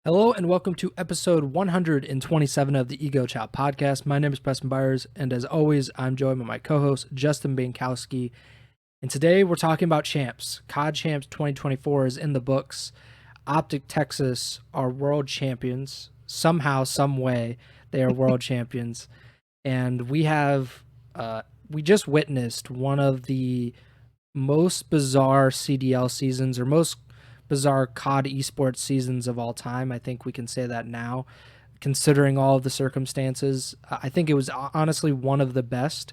Hello and welcome to episode 127 of the Ego Chall Podcast. My name is Preston Byers, and as always, I'm joined by my co-host Justin Binkowski. And today we're talking about champs. CoD Champs 2024 is in the books. OpTic Texas are world champions. Somehow, some way, they are world champions. And we just witnessed one of the most bizarre CDL seasons, or most bizarre COD esports seasons of all time. I think we can say that now, considering all of the circumstances. I think it was honestly one of the best,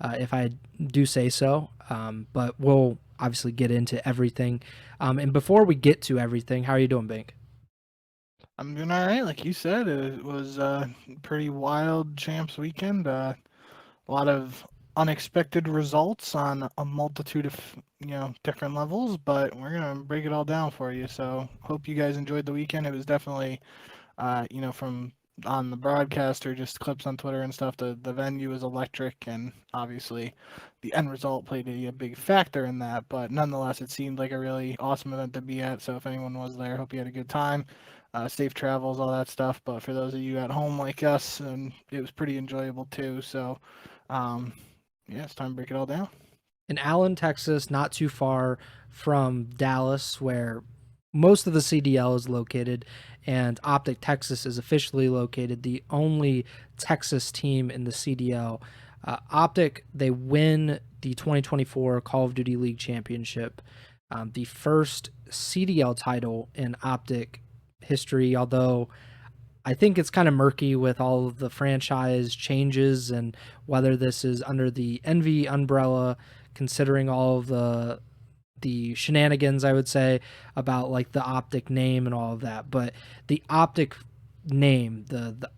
if I do say so. But we'll obviously get into everything. And before we get to everything, how are you doing, Bink? I'm doing all right. Like you said, it was a pretty wild champs weekend. A lot of unexpected results on a multitude of different levels, but we're gonna break it all down for you. So hope you guys enjoyed the weekend. It was definitely, from on the broadcast or just clips on Twitter and stuff. The venue was electric, and obviously, the end result played a big factor in that. But nonetheless, it seemed like a really awesome event to be at. So if anyone was there, hope you had a good time. Safe travels, all that stuff. But for those of you at home like us, and it was pretty enjoyable too. So, um, yeah, it's time to break it all down. In Allen, Texas, not too far from Dallas, where most of the CDL is located, and OpTic Texas is officially located, the only Texas team in the CDL. OpTic, they win the 2024 Call of Duty League Championship, the first CDL title in OpTic history, although I think it's kind of murky with all of the franchise changes and whether this is under the Envy umbrella, considering all of the shenanigans, I would say, about like the OpTic name and all of that. But the OpTic name, the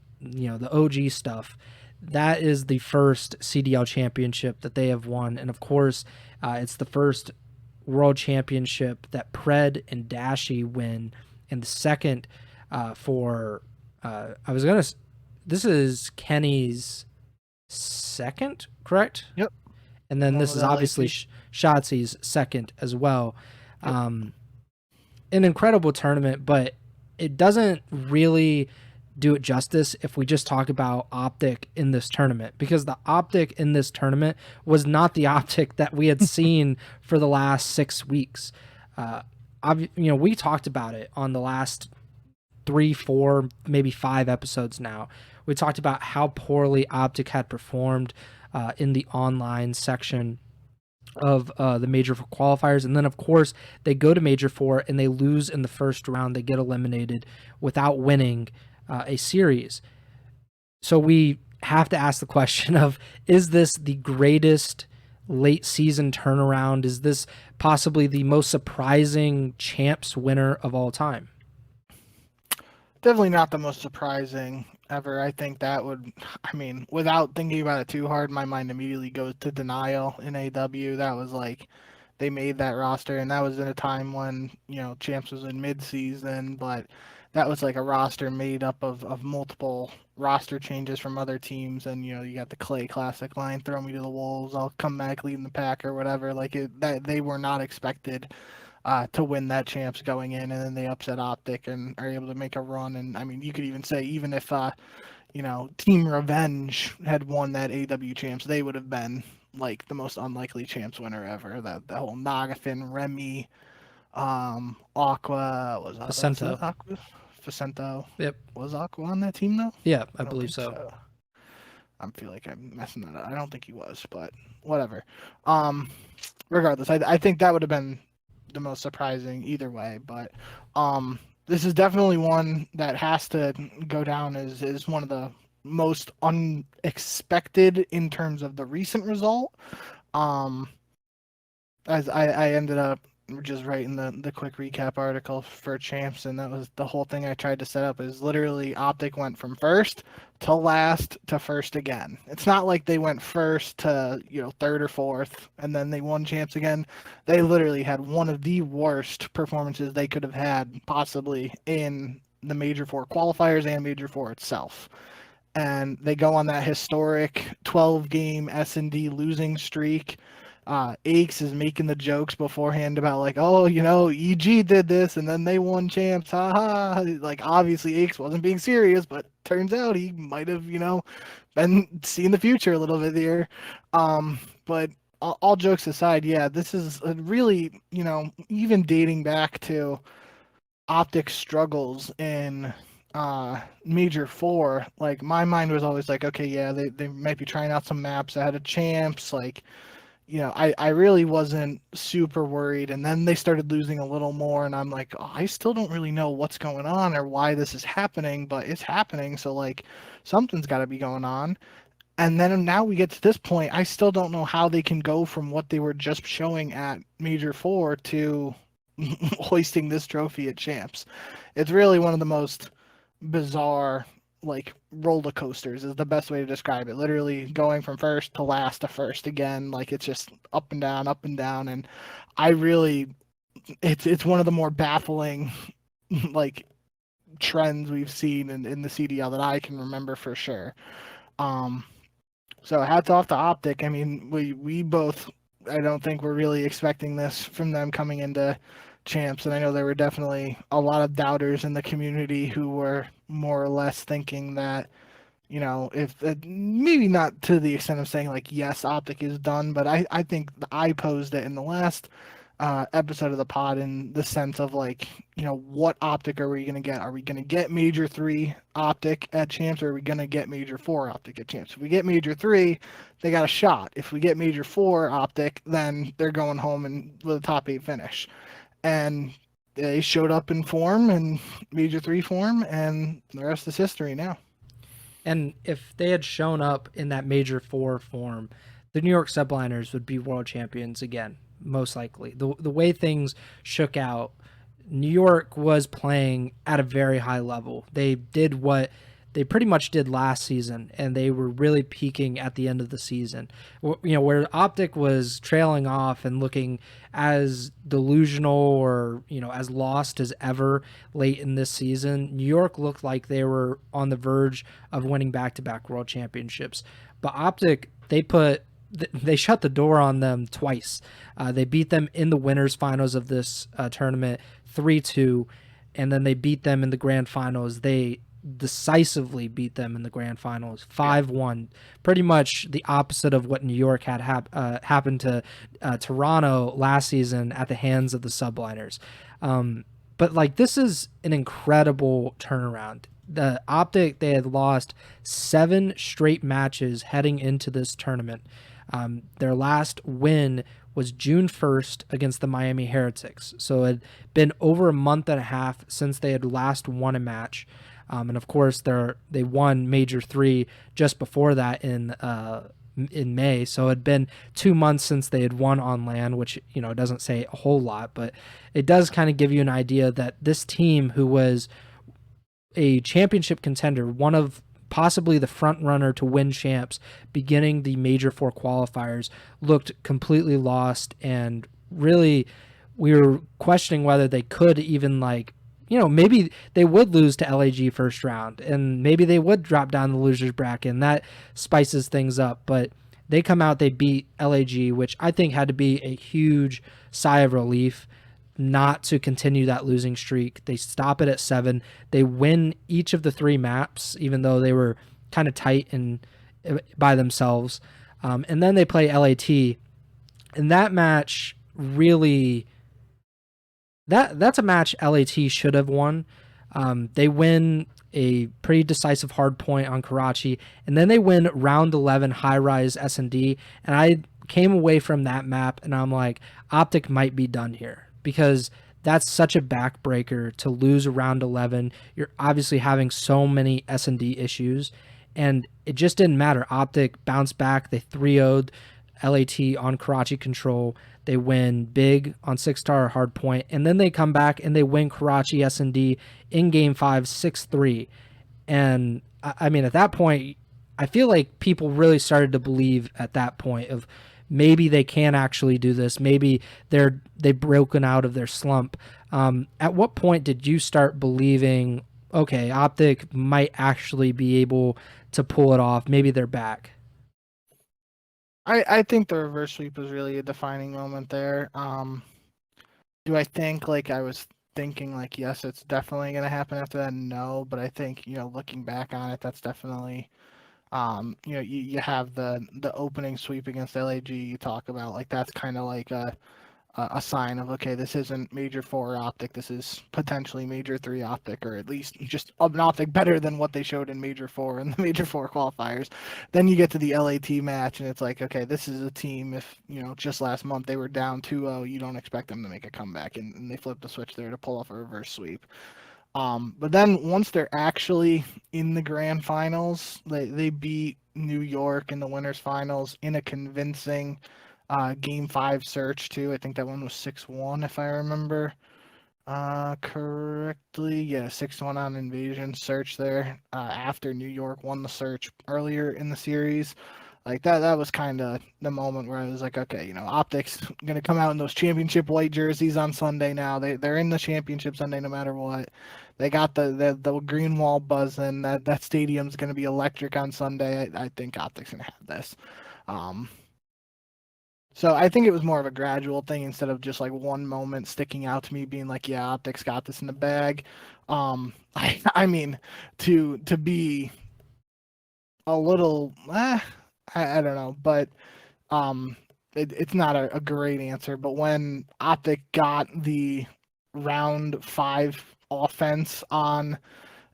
OG stuff, that is the first CDL championship that they have won, and of course, it's the first world championship that Pred and Dashy win, and the second for I was gonna. This is Kenny's second, correct? Yep. And then Along this with is obviously LAC. Shotzi's second as well. Yep. Um, an incredible tournament, but it doesn't really do it justice if we just talk about OpTic in this tournament, because the OpTic in this tournament was not the OpTic that we had seen for the last 6 weeks. We talked about it on the last 3, 4, maybe 5 episodes now. We talked about how poorly OpTic had performed in the online section of the Major 4 qualifiers. And then, of course, they go to Major 4 and they lose in the first round. They get eliminated without winning a series. So we have to ask the question of, is this the greatest late season turnaround? Is this possibly the most surprising champs winner of all time? Definitely not the most surprising ever. I think that would, without thinking about it too hard, my mind immediately goes to Denial in AW. That was like, they made that roster, and that was in a time when, Champs was in mid-season, but that was like a roster made up of multiple roster changes from other teams, and, you got the Clay Classic line, throw me to the Wolves, I'll come back leading the pack or whatever. Like, that they were not expected to win that champs going in, and then they upset OpTic and are able to make a run. And I mean, you could even say, even if Team Revenge had won that AW champs, they would have been like the most unlikely champs winner ever. That the whole Nagafin, Remy, Aqua was Vicento. that Aqua? Facento. Yep. Was Aqua on that team though? Yeah, I I don't believe think so. so. I feel like I'm messing that up. I don't think he was, but whatever. Regardless, I think that would have been the most surprising either way. But this is definitely one that has to go down as one of the most unexpected in terms of the recent result. Um, as I ended up just writing the quick recap article for champs, and that was the whole thing I tried to set up. Is literally OpTic went from first to last to first again. It's not like they went first to third or fourth and then they won champs again. They literally had one of the worst performances they could have had possibly in the Major 4 qualifiers and Major 4 itself. And they go on that historic 12-game S&D losing streak. Aches is making the jokes beforehand about like, oh, EG did this and then they won champs, haha. Like obviously Aches wasn't being serious, but turns out he might have, been seeing the future a little bit here. But all jokes aside, yeah, this is a really, even dating back to OpTic struggles in Major 4, like my mind was always like, okay, yeah, they might be trying out some maps ahead of champs, like I really wasn't super worried. And then they started losing a little more, and I'm like, oh, I still don't really know what's going on or why this is happening, but it's happening. So, like, something's got to be going on. And then now we get to this point. I still don't know how they can go from what they were just showing at Major 4 to hoisting this trophy at champs. It's really one of the most bizarre, like, roller coasters is the best way to describe it. Literally going from first to last to first again. Like, it's just up and down, up and down. And I really, it's one of the more baffling, like, trends we've seen in the CDL that I can remember for sure. So hats off to OpTic. I mean, we both, I don't think we're really expecting this from them coming into champs, and I know there were definitely a lot of doubters in the community who were more or less thinking that, if maybe not to the extent of saying like, yes, OpTic is done, but I think I posed it in the last episode of the pod in the sense of like, what OpTic are we going to get? Are we going to get Major 3 OpTic at champs, or are we going to get Major 4 OpTic at champs? If we get Major 3, they got a shot. If we get Major 4 OpTic, then they're going home and with a top 8 finish. And they showed up in form, and Major 3 form, and the rest is history now. And if they had shown up in that Major 4 form, the New York Subliners would be world champions again, most likely. The way things shook out, New York was playing at a very high level. They did what they pretty much did last season, and they were really peaking at the end of the season. Where OpTic was trailing off and looking as delusional or, as lost as ever late in this season, New York looked like they were on the verge of winning back-to-back world championships. But OpTic, they shut the door on them twice. They beat them in the winners finals of this tournament 3-2, and then they beat them in the grand finals. They decisively beat them in the grand finals 5-1, pretty much the opposite of what New York had happened to Toronto last season at the hands of the Subliners. But like, this is an incredible turnaround. The OpTic, they had lost 7 straight matches heading into this tournament. Their last win was June 1st against the Miami Heretics. So it had been over a month and a half since they had last won a match. And of course, they won Major 3 just before that in May. So it had been 2 months since they had won on land, which, doesn't say a whole lot, but it does kind of give you an idea that this team, who was a championship contender, one of possibly the front runner to win champs beginning the Major 4 qualifiers, looked completely lost. And really, we were questioning whether they could even, like, maybe they would lose to LAG first round, and maybe they would drop down the losers bracket, and that spices things up. But they come out, they beat LAG, which I think had to be a huge sigh of relief not to continue that losing streak. They stop it at 7. They win each of the 3 maps, even though they were kind of tight and by themselves. And then they play LAT. And that match really... That's a match LAT should have won. They win a pretty decisive hard point on Karachi, and then they win round 11 high-rise S&D, and I came away from that map, and I'm like, OpTic might be done here, because that's such a backbreaker to lose round 11. You're obviously having so many S&D issues, and it just didn't matter. OpTic bounced back. They 3-0'd LAT on Karachi control. They win big on 6-star hard point, and then they come back and they win Karachi S&D in game 5 6-3. And I mean, at that point, I feel like people really started to believe at that point of maybe they can actually do this. Maybe they've broken out of their slump. At what point did you start believing, okay, OpTic might actually be able to pull it off? Maybe they're back. I think the reverse sweep was really a defining moment there. Do I think like I was thinking like yes, it's definitely gonna happen after that? No, but I think looking back on it, that's definitely you have the opening sweep against LAG. You talk about like that's kind of like a sign of okay, this isn't Major 4 OpTic, this is potentially Major 3 OpTic, or at least just an OpTic better than what they showed in Major 4 and the Major 4 qualifiers. Then you get to the LAT match, and it's like, okay, this is a team, if, just last month they were down 2-0, you don't expect them to make a comeback, and they flipped the switch there to pull off a reverse sweep. But then once they're actually in the grand finals, they beat New York in the winners finals in a convincing game 5 search too. I think that one was 6-1 if I remember correctly. Yeah, 6-1 on Invasion search there after New York won the search earlier in the series. Like that was kind of the moment where I was like, okay, OpTic's gonna come out in those championship white jerseys on Sunday now. They're in the championship Sunday no matter what. They got the green wall buzzing. That stadium's gonna be electric on Sunday. I think OpTic's gonna have this. So I think it was more of a gradual thing instead of just like one moment sticking out to me being like, yeah, OpTic's got this in the bag. I mean, to be a little, I don't know, but it's not a great answer. But when OpTic got the round 5 offense on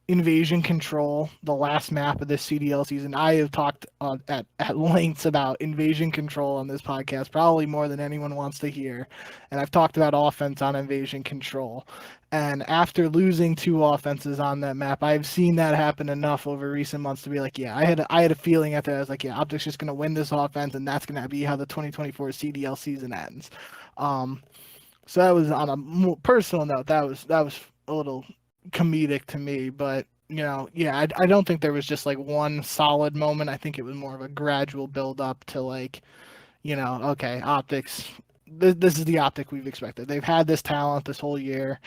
Invasion Control, the last map of this CDL season. I have talked at lengths about Invasion Control on this podcast, probably more than anyone wants to hear. And I've talked about offense on Invasion Control. And after losing 2 offenses on that map, I've seen that happen enough over recent months to be like, yeah, I had a feeling after that. I was like, yeah, OpTic's just going to win this offense, and that's going to be how the 2024 CDL season ends. So that was on a more personal note. That was a little comedic to me, but yeah, I don't think there was just like one solid moment. I think it was more of a gradual build up to like, okay, OpTic's this is the OpTic we've expected. They've had this talent this whole year.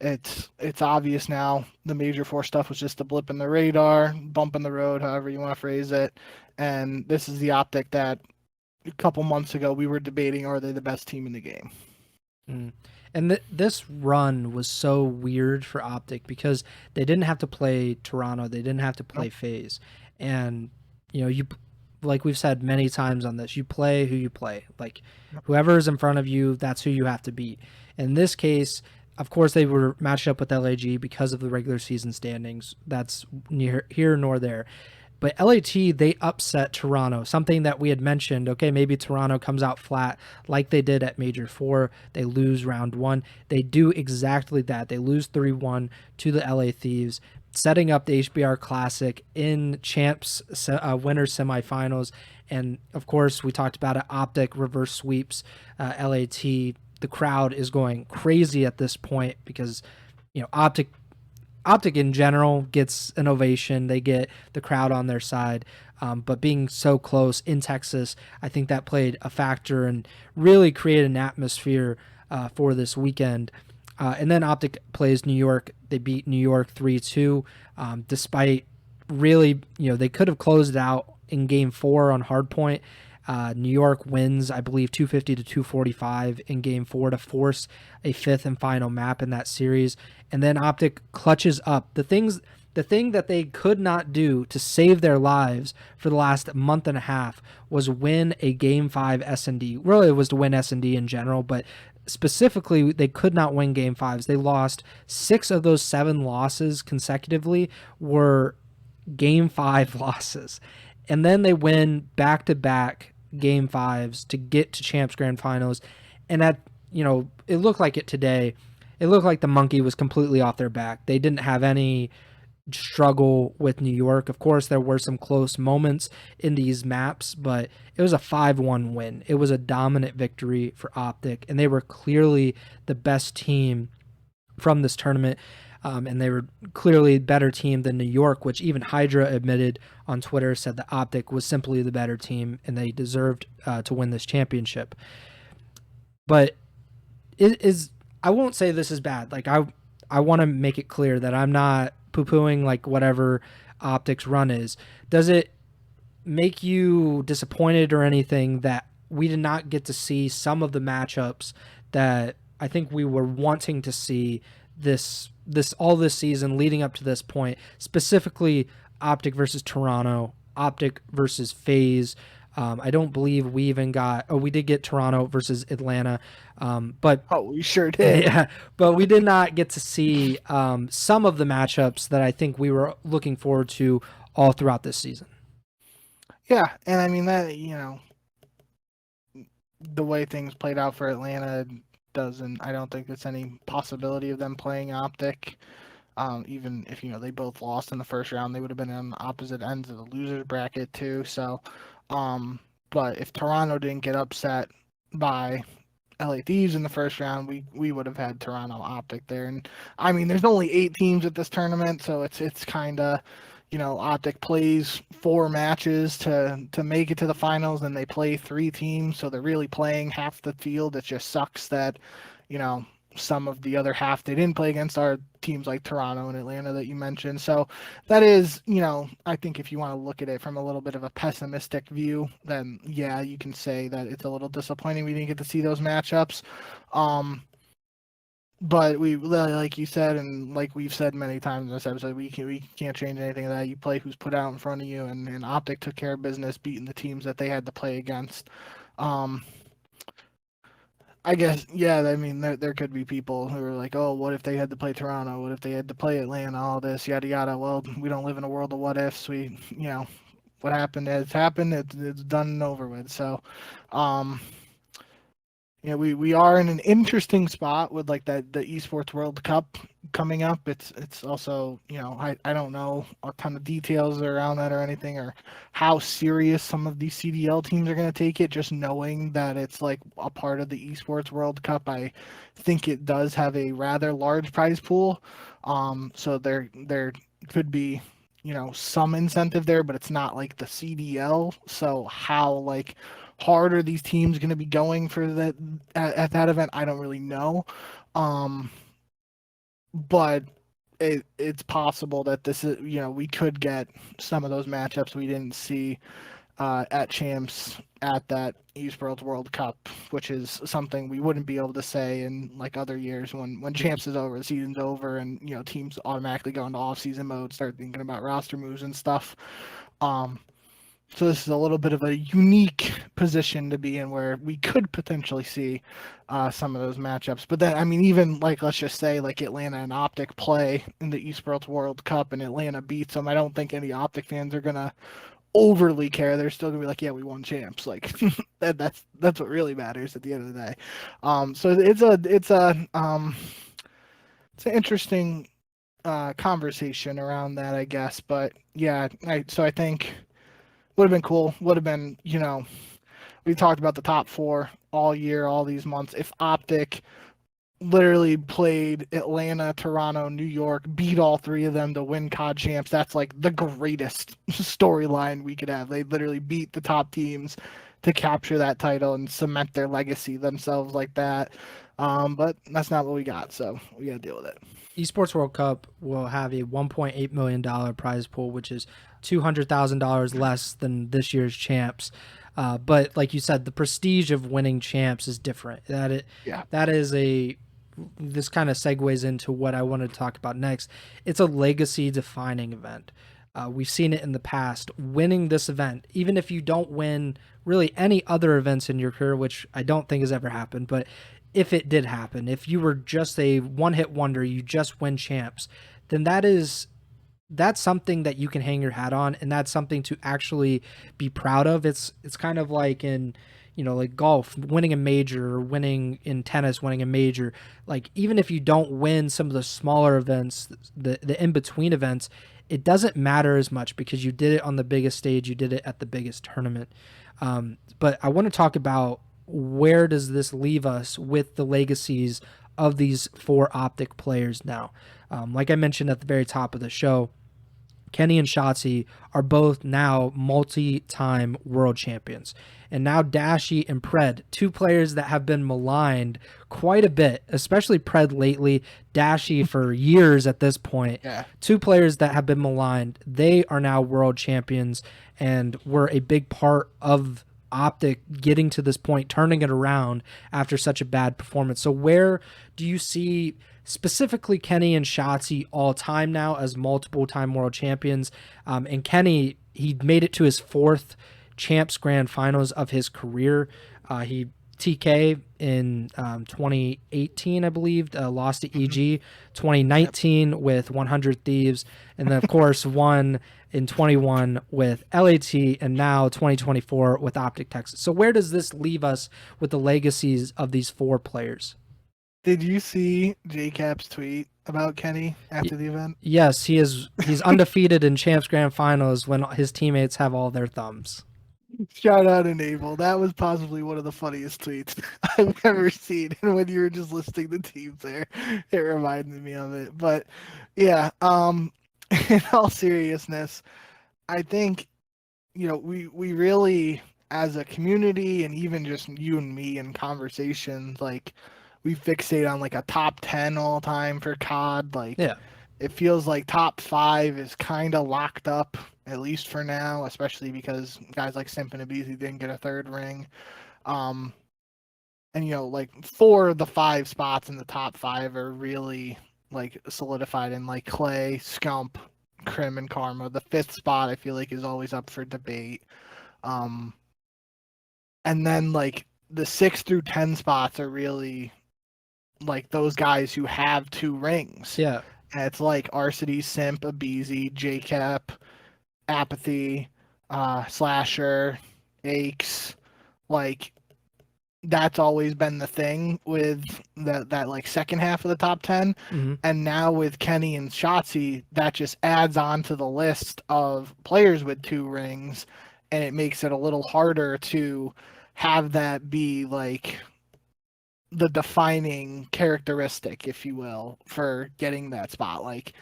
It's obvious now. The Major 4 stuff was just a blip in the radar, bump in the road, however you want to phrase it. And this is the OpTic that a couple months ago we were debating, are they the best team in the game? And this run was so weird for OpTic because they didn't have to play Toronto, they didn't have to play FaZe, and you, like we've said many times on this, you play who you play. Like whoever is in front of you, that's who you have to beat. In this case, of course, they were matched up with LAG because of the regular season standings. That's near here nor there. But LAT, they upset Toronto, something that we had mentioned. Okay, maybe Toronto comes out flat like they did at Major 4. They lose round 1. They do exactly that. They lose 3-1 to the LA Thieves, setting up the HBR Classic in Champs winners semifinals. And, of course, we talked about it, OpTic reverse sweeps LAT. The crowd is going crazy at this point because, OpTic in general gets an ovation. They get the crowd on their side. But being so close in Texas, I think that played a factor and really created an atmosphere for this weekend. And then OpTic plays New York. They beat New York 3-2, despite really, they could have closed it out in game 4 on hardpoint. New York wins, I believe, 250 to 245 in game 4 to force a 5th and final map in that series. And then OpTic clutches up the thing that they could not do to save their lives for the last month and a half was win a game 5 S&D. Really, it was to win S&D in general, but specifically, they could not win game 5s. They lost 6 of those 7 losses consecutively were game 5 losses. And then they win back-to-back game 5s to get to Champs Grand Finals. And that, it looked like it today. It looked like the monkey was completely off their back. They didn't have any struggle with New York. Of course, there were some close moments in these maps, but it was a 5-1 win. It was a dominant victory for OpTic, and they were clearly the best team from this tournament. And they were clearly a better team than New York, which even Hydra admitted on Twitter, said that OpTic was simply the better team and they deserved to win this championship. But I won't say this is bad. Like I want to make it clear that I'm not poo-pooing like whatever OpTic's run is. Does it make you disappointed or anything that we did not get to see some of the matchups that I think we were wanting to see this season leading up to this point, specifically OpTic versus Toronto, OpTic versus FaZe. I don't believe we even got. Oh, we did get Toronto versus Atlanta, but Oh, we sure did. yeah, but we did not get to see some of the matchups that I think we were looking forward to all throughout this season. Yeah, and I mean that, the way things played out for Atlanta doesn't. I don't think there's any possibility of them playing OpTic. Even if they both lost in the first round, they would have been on the opposite ends of the losers bracket too. So, but if Toronto didn't get upset by LA Thieves in the first round, we would have had Toronto OpTic there. And I mean, there's only 8 teams at this tournament, so it's kind of, OpTic plays 4 matches to make it to the finals, and they play 3 teams, so they're really playing half the field. It just sucks that, some of the other half they didn't play against are teams like Toronto and Atlanta that you mentioned. So that is, I think if you want to look at it from a little bit of a pessimistic view, then yeah, you can say that it's a little disappointing we didn't get to see those matchups. But we, like you said, and like we've said many times in this episode, we can't change anything of that. You play who's put out in front of you, and OpTic took care of business, beating the teams that they had to play against. I guess, yeah, I mean, there could be people who are like, oh, what if they had to play Toronto? What if they had to play Atlanta? All this, yada, yada. Well, we don't live in a world of what ifs. What happened has happened. It's done and over with. So, we are in an interesting spot with like the Esports World Cup coming up. It's also, I don't know a ton of details around that or anything, or how serious some of these CDL teams are going to take it. Just knowing that it's like a part of the Esports World Cup, I think it does have a rather large prize pool. So there could be, some incentive there, but it's not like the CDL. So how like hard are these teams going to be going for that at that event? I don't really know. But it's possible that this is, we could get some of those matchups we didn't see at Champs at that Esports World Cup, which is something we wouldn't be able to say in like other years when Champs is over, the season's over, and teams automatically go into off-season mode, start thinking about roster moves and stuff. So this is a little bit of a unique position to be in, where we could potentially see some of those matchups. But then, I mean, even like, let's just say like Atlanta and OpTic play in the Esports World Cup and Atlanta beats them, I don't think any OpTic fans are gonna overly care. They're still gonna be like, yeah, we won champs. Like that's what really matters at the end of the day. So it's an interesting conversation around that, I guess. But yeah, so I think would have been cool. Would have been, we talked about the top 4 all year, all these months. If OpTic literally played Atlanta, Toronto, New York, beat all 3 of them to win CoD Champs, that's like the greatest storyline we could have. They literally beat the top teams to capture that title and cement their legacy themselves like that. But that's not what we got, so we got to deal with it. Esports World Cup will have a $1.8 million prize pool, which is $200,000 less than this year's champs. But like you said, the prestige of winning champs is different. This kind of segues into what I want to talk about next. It's a legacy defining event. We've seen it in the past. Winning this event, even if you don't win really any other events in your career, which I don't think has ever happened, but if it did happen, if you were just a one-hit wonder, you just win champs, then that's something that you can hang your hat on, and that's something to actually be proud of. It's kind of like in, like golf, winning a major, or winning in tennis, winning a major. Like, even if you don't win some of the smaller events, the in-between events, it doesn't matter as much because you did it on the biggest stage, you did it at the biggest tournament. But I want to talk about, where does this leave us with the legacies of these 4 OpTic players now? Like I mentioned at the very top of the show, Kenny and Shotzi are both now multi-time world champions. And now Dashy and Pred, two players that have been maligned quite a bit, especially Pred lately, Dashy for years at this point. Yeah. Two players that have been maligned. They are now world champions and were a big part of OpTic getting to this point, turning it around after such a bad performance. So where do you see specifically Kenny and Shotzi all time now as multiple time world champions? And Kenny, he made it to his fourth Champs Grand Finals of his career. He TK in 2018, I believe, lost to EG. 2019 with 100 Thieves, and then of course won in 21 with LAT, and now 2024 with OpTic Texas. So where does this leave us with the legacies of these four players? Did you see JCap's tweet about Kenny after the event? Yes, he's undefeated in Champs Grand Finals when his teammates have all their thumbs. Shout out Enable. That was possibly one of the funniest tweets I've ever seen. And when you were just listing the teams there, it reminded me of it. But yeah, in all seriousness, I think, we really, as a community and even just you and me in conversations, like we fixate on like a top 10 all time for COD. Like, Yeah. It feels like top 5 is kind of locked up, at least for now, especially because guys like Simp and Abizi didn't get a third ring. And, like 4 of the 5 spots in the top 5 are really like solidified in like Clay, Scump, Crim, and Karma. The 5th spot I feel like is always up for debate. And then like the 6 through 10 spots are really like those guys who have 2 rings. Yeah. And it's like Arcity, Simp, Abizi, JCap, Apathy, Slasher, Aches. Like, that's always been the thing with that like second half of the top 10. Mm-hmm. And now with Kenny and Shotzi, that just adds on to the list of players with 2 rings, and it makes it a little harder to have that be like the defining characteristic, if you will, for getting that spot. Like,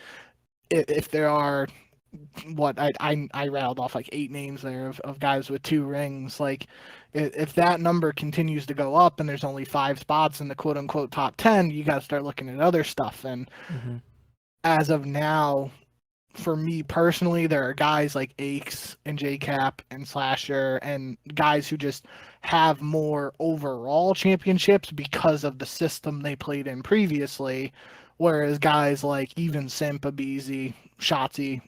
if there are what I rattled off like 8 names there of guys with 2 rings, like if that number continues to go up and there's only 5 spots in the quote unquote top 10, you got to start looking at other stuff. And as of now, for me personally, there are guys like Aches and JCap and Slasher and guys who just have more overall championships because of the system they played in previously, whereas guys like even Simp, Abizi, Shotzi,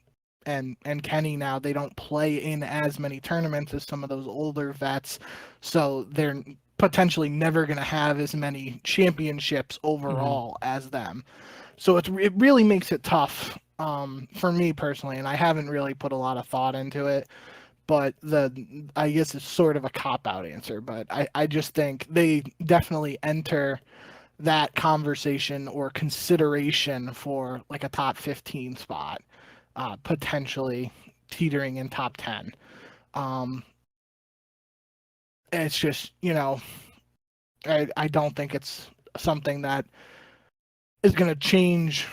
and Kenny now, they don't play in as many tournaments as some of those older vets, so they're potentially never going to have as many championships overall as them. So it really makes it tough for me personally, and I haven't really put a lot of thought into it, but I guess it's sort of a cop-out answer, but I just think they definitely enter that conversation or consideration for like a top 15 spot, potentially teetering in top 10. It's just, I don't think it's something that is going to change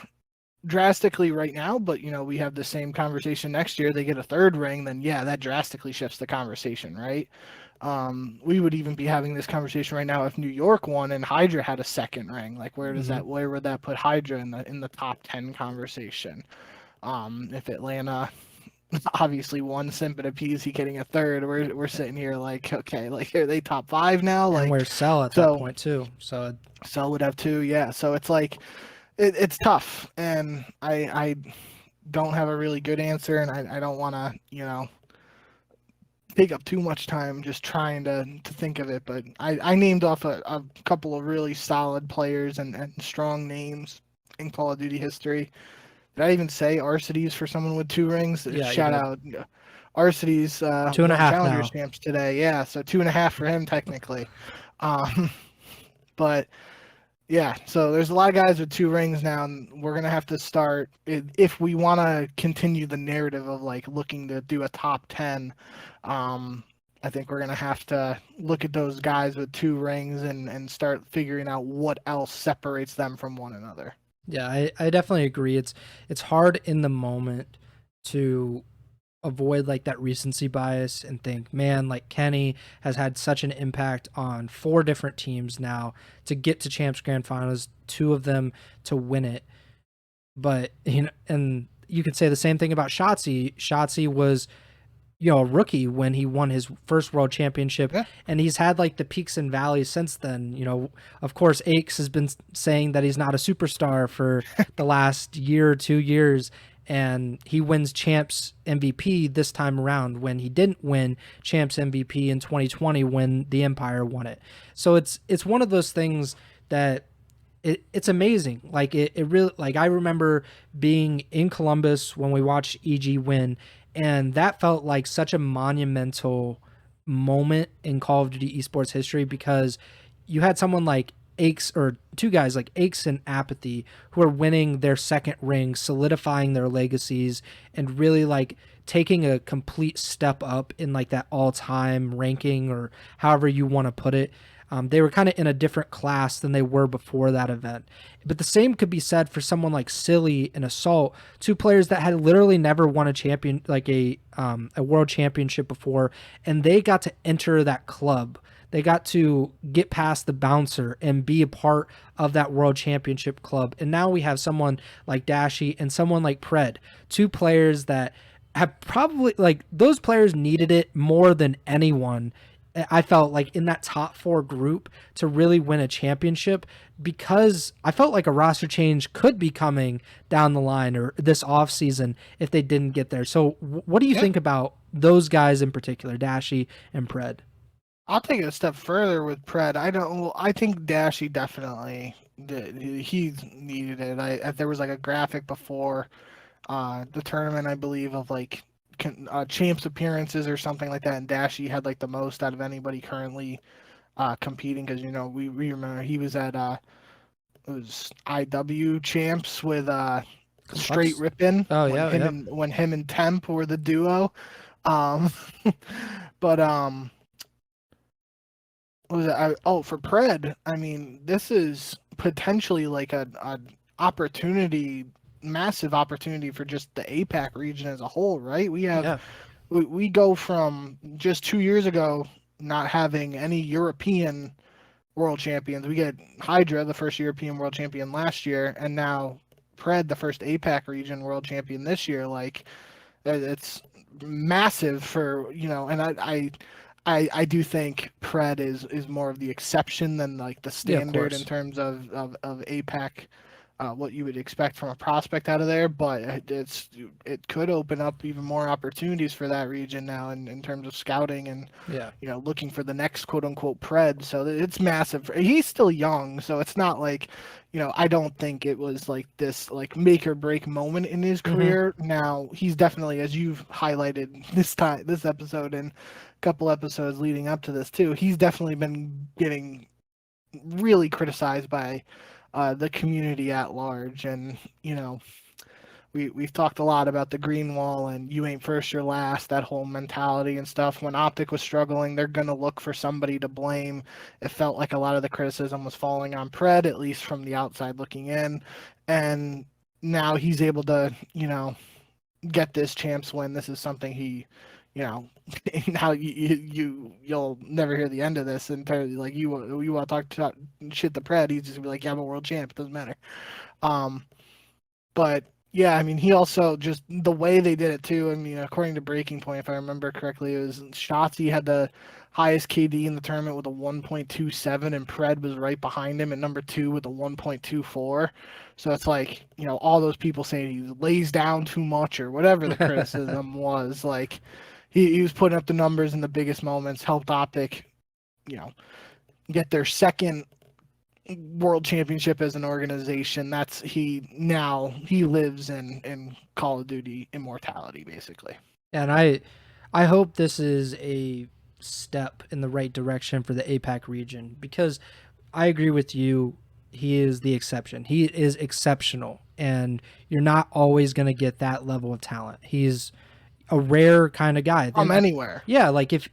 drastically right now, but we have the same conversation next year. They get a 3rd ring, then yeah, that drastically shifts the conversation, right? We would even be having this conversation right now if New York won and Hydra had a 2nd ring. Like, where would that put Hydra in the top 10 conversation? If Atlanta obviously won Simp and Abizi getting a 3rd, we're sitting here like, okay, like, are they top 5 now? Like, and we're Cell at that point too. So Cell would have 2, yeah. So it's like it's tough, and I don't have a really good answer, and I don't want to take up too much time just trying to think of it. But I named off a couple of really solid players and strong names in Call of Duty history. Did I even say Arcides for someone with 2 rings? Yeah, shout out Arcides, 2.5 Challenger now. Champs today. Yeah, so 2.5 for him technically. But yeah, so there's a lot of guys with 2 rings now, and we're going to have to start, if we want to continue the narrative of like looking to do a top 10, I think we're going to have to look at those guys with 2 rings and start figuring out what else separates them from one another. Yeah, I definitely agree. It's hard in the moment to avoid like that recency bias and think, man, like Kenny has had such an impact on 4 different teams now to get to Champs Grand Finals, 2 of them to win it. But and you could say the same thing about Shotzi. Shotzi was a rookie when he won his first world championship, Yeah. and he's had like the peaks and valleys since then. Of course, Aches has been saying that he's not a superstar for the last year or 2 years, and he wins Champs MVP this time around when he didn't win Champs MVP in 2020 when the Empire won it. So it's one of those things that it's amazing. Like it really, like I remember being in Columbus when we watched EG win, and that felt like such a monumental moment in Call of Duty esports history, because you had someone like Aches, or 2 guys like Aches and Apathy, who are winning their second ring, solidifying their legacies, and really like taking a complete step up in like that all-time ranking, or however you want to put it. They were kind of in a different class than they were before that event. But the same could be said for someone like Silly and Assault, 2 players that had literally never won a champion, like a world championship before, and they got to enter that club. They got to get past the bouncer and be a part of that world championship club. And now we have someone like Dashy and someone like Pred, 2 players that have probably, like, those players needed it more than anyone, I felt like, in that top 4 group to really win a championship, because I felt like a roster change could be coming down the line or this off season if they didn't get there. So what do you think about those guys in particular, Dashy and Pred? I'll take it a step further with Pred. I think Dashy definitely did. He needed it. There was like a graphic before the tournament, I believe, of like champs appearances or something like that, and Dashy had like the most out of anybody currently competing, because we remember he was at it was IW champs with Straight Rippin'. Oh when yeah, when him and Temp were the duo. But what was it? For Pred, I mean, this is potentially like an opportunity, massive opportunity for just the APAC region as a whole, right? We go from just 2 years ago not having any European world champions. We get Hydra, the first European world champion last year, and now Pred, the first APAC region world champion this year. Like, it's massive for, and I do think Pred is more of the exception than like the standard in terms of APAC, what you would expect from a prospect out of there. But it could open up even more opportunities for that region now in terms of scouting and looking for the next quote unquote Pred. So it's massive. He's still young, so it's not like, I don't think it was like this like make or break moment in his career. Now he's definitely, as you've highlighted this episode and a couple episodes leading up to this too, he's definitely been getting really criticized by the community at large. And we've talked a lot about the green wall and you ain't first, you're last, that whole mentality and stuff. When OpTic was struggling, they're going to look for somebody to blame. It felt like a lot of the criticism was falling on Pred, at least from the outside looking in. And now he's able to, get this champs win. This is something he, now you'll never hear the end of this entirely. Like, you want to talk shit to Pred, he's just gonna be like, yeah, I'm a world champ, it doesn't matter. But yeah, I mean, he also, just the way they did it too. I mean, according to Breaking Point, if I remember correctly, it was Shotzi had the highest KD in the tournament with a 1.27, and Pred was right behind him at number 2 with a 1.24. So it's like, all those people saying he lays down too much or whatever the criticism was, like, he was putting up the numbers in the biggest moments, helped OpTic, get their second world championship as an organization. He lives in Call of Duty immortality, basically. And I hope this is a step in the right direction for the APAC region, because I agree with you. He is the exception. He is exceptional, and you're not always going to get that level of talent. He's a rare kind of guy. Anywhere. Yeah, like if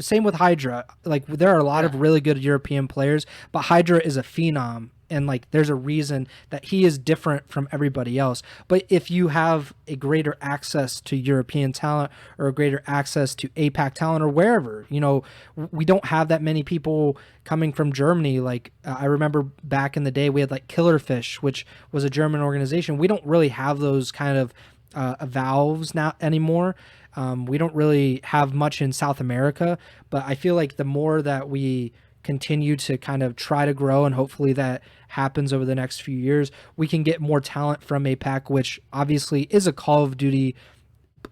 same with Hydra. Like, there are a lot of really good European players, but Hydra is a phenom and like there's a reason that he is different from everybody else. But if you have a greater access to European talent or a greater access to APAC talent or wherever, we don't have that many people coming from Germany. Like I remember back in the day we had like Killerfish, which was a German organization. We don't really have those kind of valves now anymore. We don't really have much in South America, but I feel like the more that we continue to kind of try to grow, and hopefully that happens over the next few years, we can get more talent from APAC, which obviously is a Call of Duty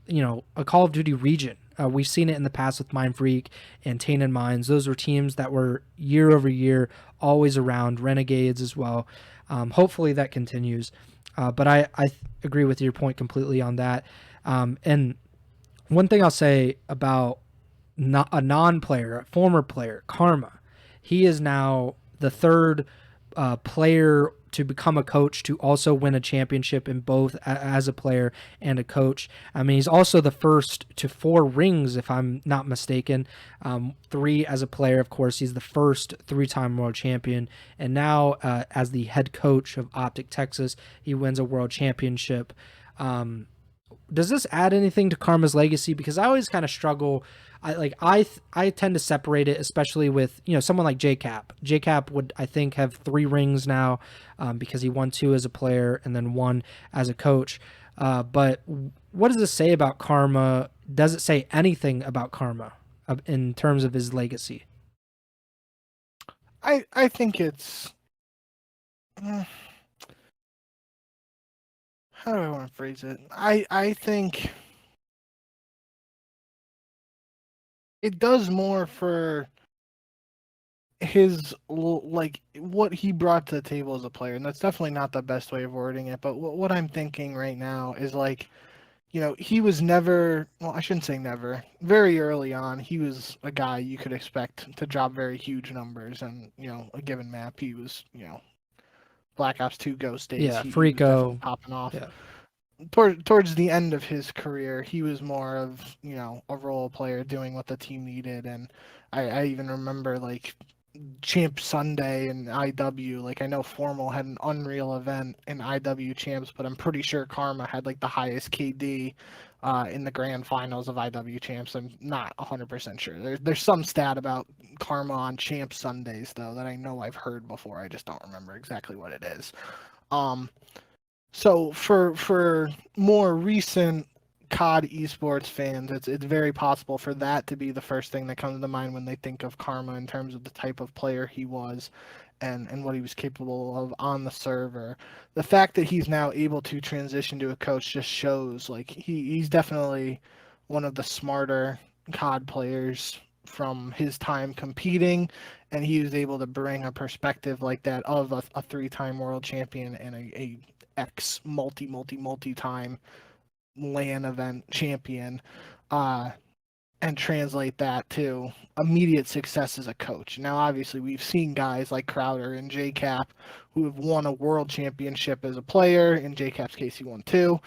region. We've seen it in the past with Mind Freak and Tainted Minds. Those were teams that were year over year always around. Renegades as well. Hopefully that continues. But I agree with your point completely on that. And one thing I'll say about a non-player, a former player, Karma, he is now the third player to become a coach to also win a championship in both as a player and a coach. I mean, he's also the first to 4 rings, if I'm not mistaken. 3 as a player, of course. He's the first 3-time world champion. And now as the head coach of OpTic Texas, he wins a world championship. Does this add anything to Karma's legacy? Because I always kind of struggle. I tend to separate it, especially with someone like JCap. JCap would, I think, have 3 rings now because he won 2 as a player and then 1 as a coach. But what does this say about Karma? Does it say anything about Karma in terms of his legacy? I think it's. How do I want to phrase it? I think it does more for his, like, what he brought to the table as a player, and that's definitely not the best way of wording it, but what I'm thinking right now is, like, he was never, well, I shouldn't say never, very early on, he was a guy you could expect to drop very huge numbers, and, a given map, he was, Black Ops 2 Ghost days, Yeah, he was Freako. definitely popping off. Yeah. Towards the end of his career, he was more of a role player doing what the team needed, and I even remember like Champ Sunday and IW. Like I know Formal had an unreal event in IW Champs, but I'm pretty sure Karma had like the highest KD in the grand finals of IW Champs. I'm not 100% sure. There's some stat about Karma on Champ Sundays though that I know I've heard before. I just don't remember exactly what it is. So for more recent COD esports fans, it's very possible for that to be the first thing that comes to mind when they think of Karma in terms of the type of player he was and what he was capable of on the server. The fact that he's now able to transition to a coach just shows like he's definitely one of the smarter COD players from his time competing, and he was able to bring a perspective like that of a 3-time world champion and a multi-time LAN event champion, and translate that to immediate success as a coach. Now, obviously, we've seen guys like Crowder and JCap who have won a world championship as a player. In JCap's case, he won 2.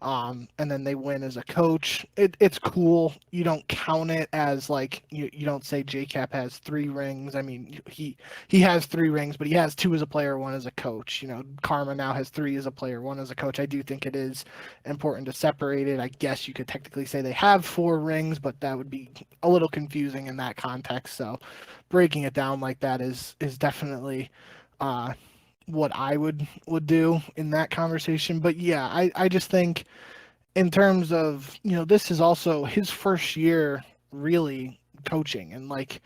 And then they win as a coach. It's cool. You don't count it as like you don't say JCap has 3 rings. I mean, he has 3 rings, but he has 2 as a player, 1 as a coach. Karma now has 3 as a player, 1 as a coach. I do think it is important to separate it. I guess you could technically say they have 4 rings, but that would be a little confusing in that context. So breaking it down like that is definitely what I would do in that conversation. But yeah, I just think in terms of, this is also his first year really coaching, and like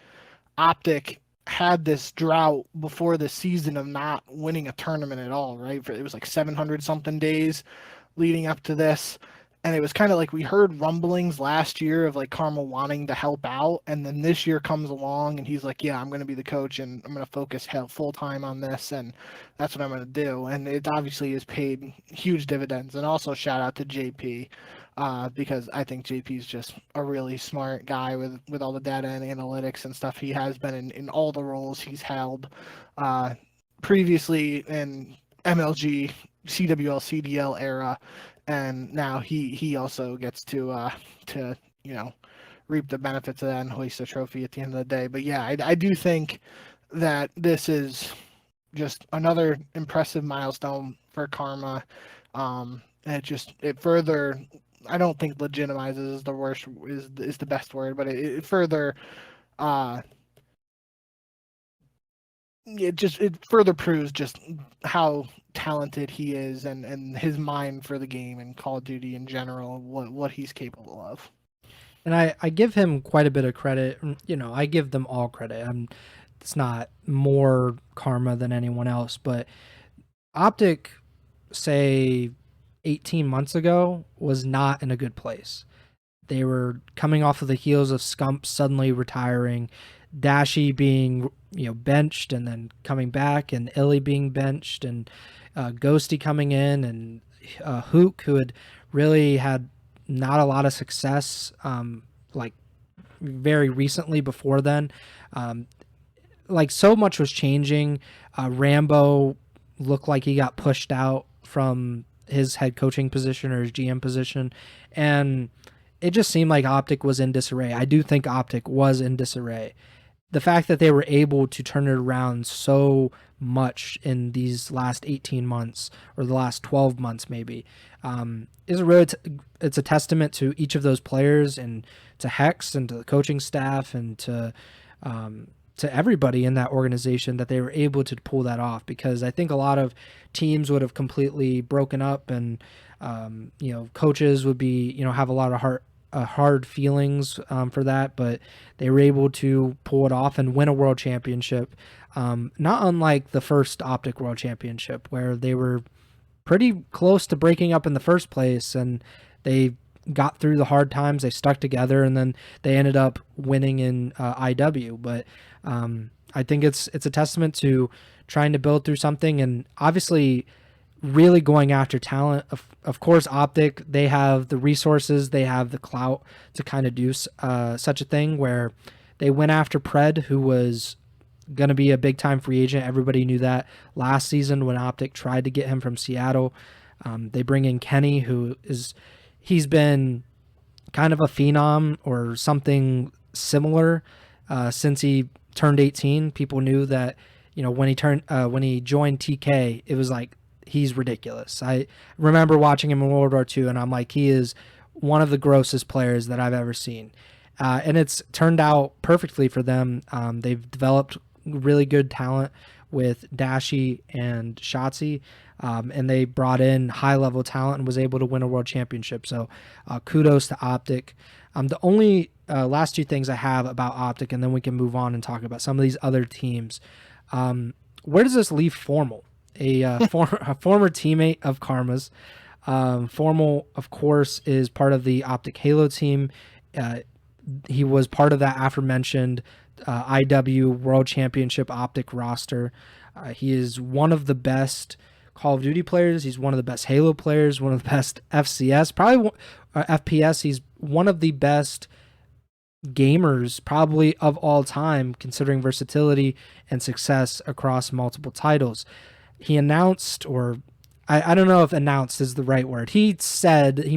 OpTic had this drought before the season of not winning a tournament at all, right? It was like 700 something days leading up to this. And it was kind of like we heard rumblings last year of like Karma wanting to help out. And then this year comes along and he's like, yeah, I'm going to be the coach and I'm going to focus full time on this. And that's what I'm going to do. And it obviously has paid huge dividends. And also shout out to JP because I think JP is just a really smart guy with all the data and analytics and stuff. He has been in all the roles he's held previously in MLG, CWL, CDL era. And now he also gets to reap the benefits of that and hoist a trophy at the end of the day. But yeah, I do think that this is just another impressive milestone for Karma. And it further, I don't think legitimizes is the worst is the best word, but it further uh it further proves just how talented he is and his mind for the game and Call of Duty in general, what he's capable of. And I give him quite a bit of credit. You know, I give them all credit. It's not more Karma than anyone else, but OpTic, say 18 months ago, was not in a good place. They were coming off of the heels of Scump suddenly retiring, Dashy being benched and then coming back, and Illy being benched, and Ghosty coming in, and Hook, who had really had not a lot of success, like very recently before then. Um, like so much was changing. Rambo looked like he got pushed out from his head coaching position or his GM position, and it just seemed like OpTic was in disarray. I do think OpTic was in disarray. The fact that they were able to turn it around so much in these last 18 months or the last 12 months maybe is a really it's a testament to each of those players and to Hex and to the coaching staff and to everybody in that organization that they were able to pull that off, because I think a lot of teams would have completely broken up and coaches would be have a lot of hard feelings for that, but they were able to pull it off and win a world championship, not unlike the first OpTic World Championship where they were pretty close to breaking up in the first place, and they got through the hard times, they stuck together, and then they ended up winning in IW. But I think it's a testament to trying to build through something, and obviously really going after talent. Of course, OpTic, they have the resources, they have the clout to kind of do such a thing, where they went after Pred, who was going to be a big time free agent. Everybody knew that last season when OpTic tried to get him from Seattle. They bring in Kenny, he's been kind of a phenom or something similar since he turned 18. People knew that when he joined TK, it was like, he's ridiculous. I remember watching him in World War II, and I'm like, he is one of the grossest players that I've ever seen. And it's turned out perfectly for them. They've developed really good talent with Dashy and Shotzi, and they brought in high-level talent and was able to win a world championship. So kudos to OpTic. The only last two things I have about OpTic, and then we can move on and talk about some of these other teams. Where does this leave Formal? A former teammate of Karma's. Formal, of course, is part of the OpTic Halo team. He was part of that aforementioned IW World Championship OpTic roster. He is one of the best Call of Duty players. He's one of the best Halo players, one of the best FCS, probably FPS. He's one of the best gamers probably of all time, considering versatility and success across multiple titles. He announced, or I don't know if announced is the right word. He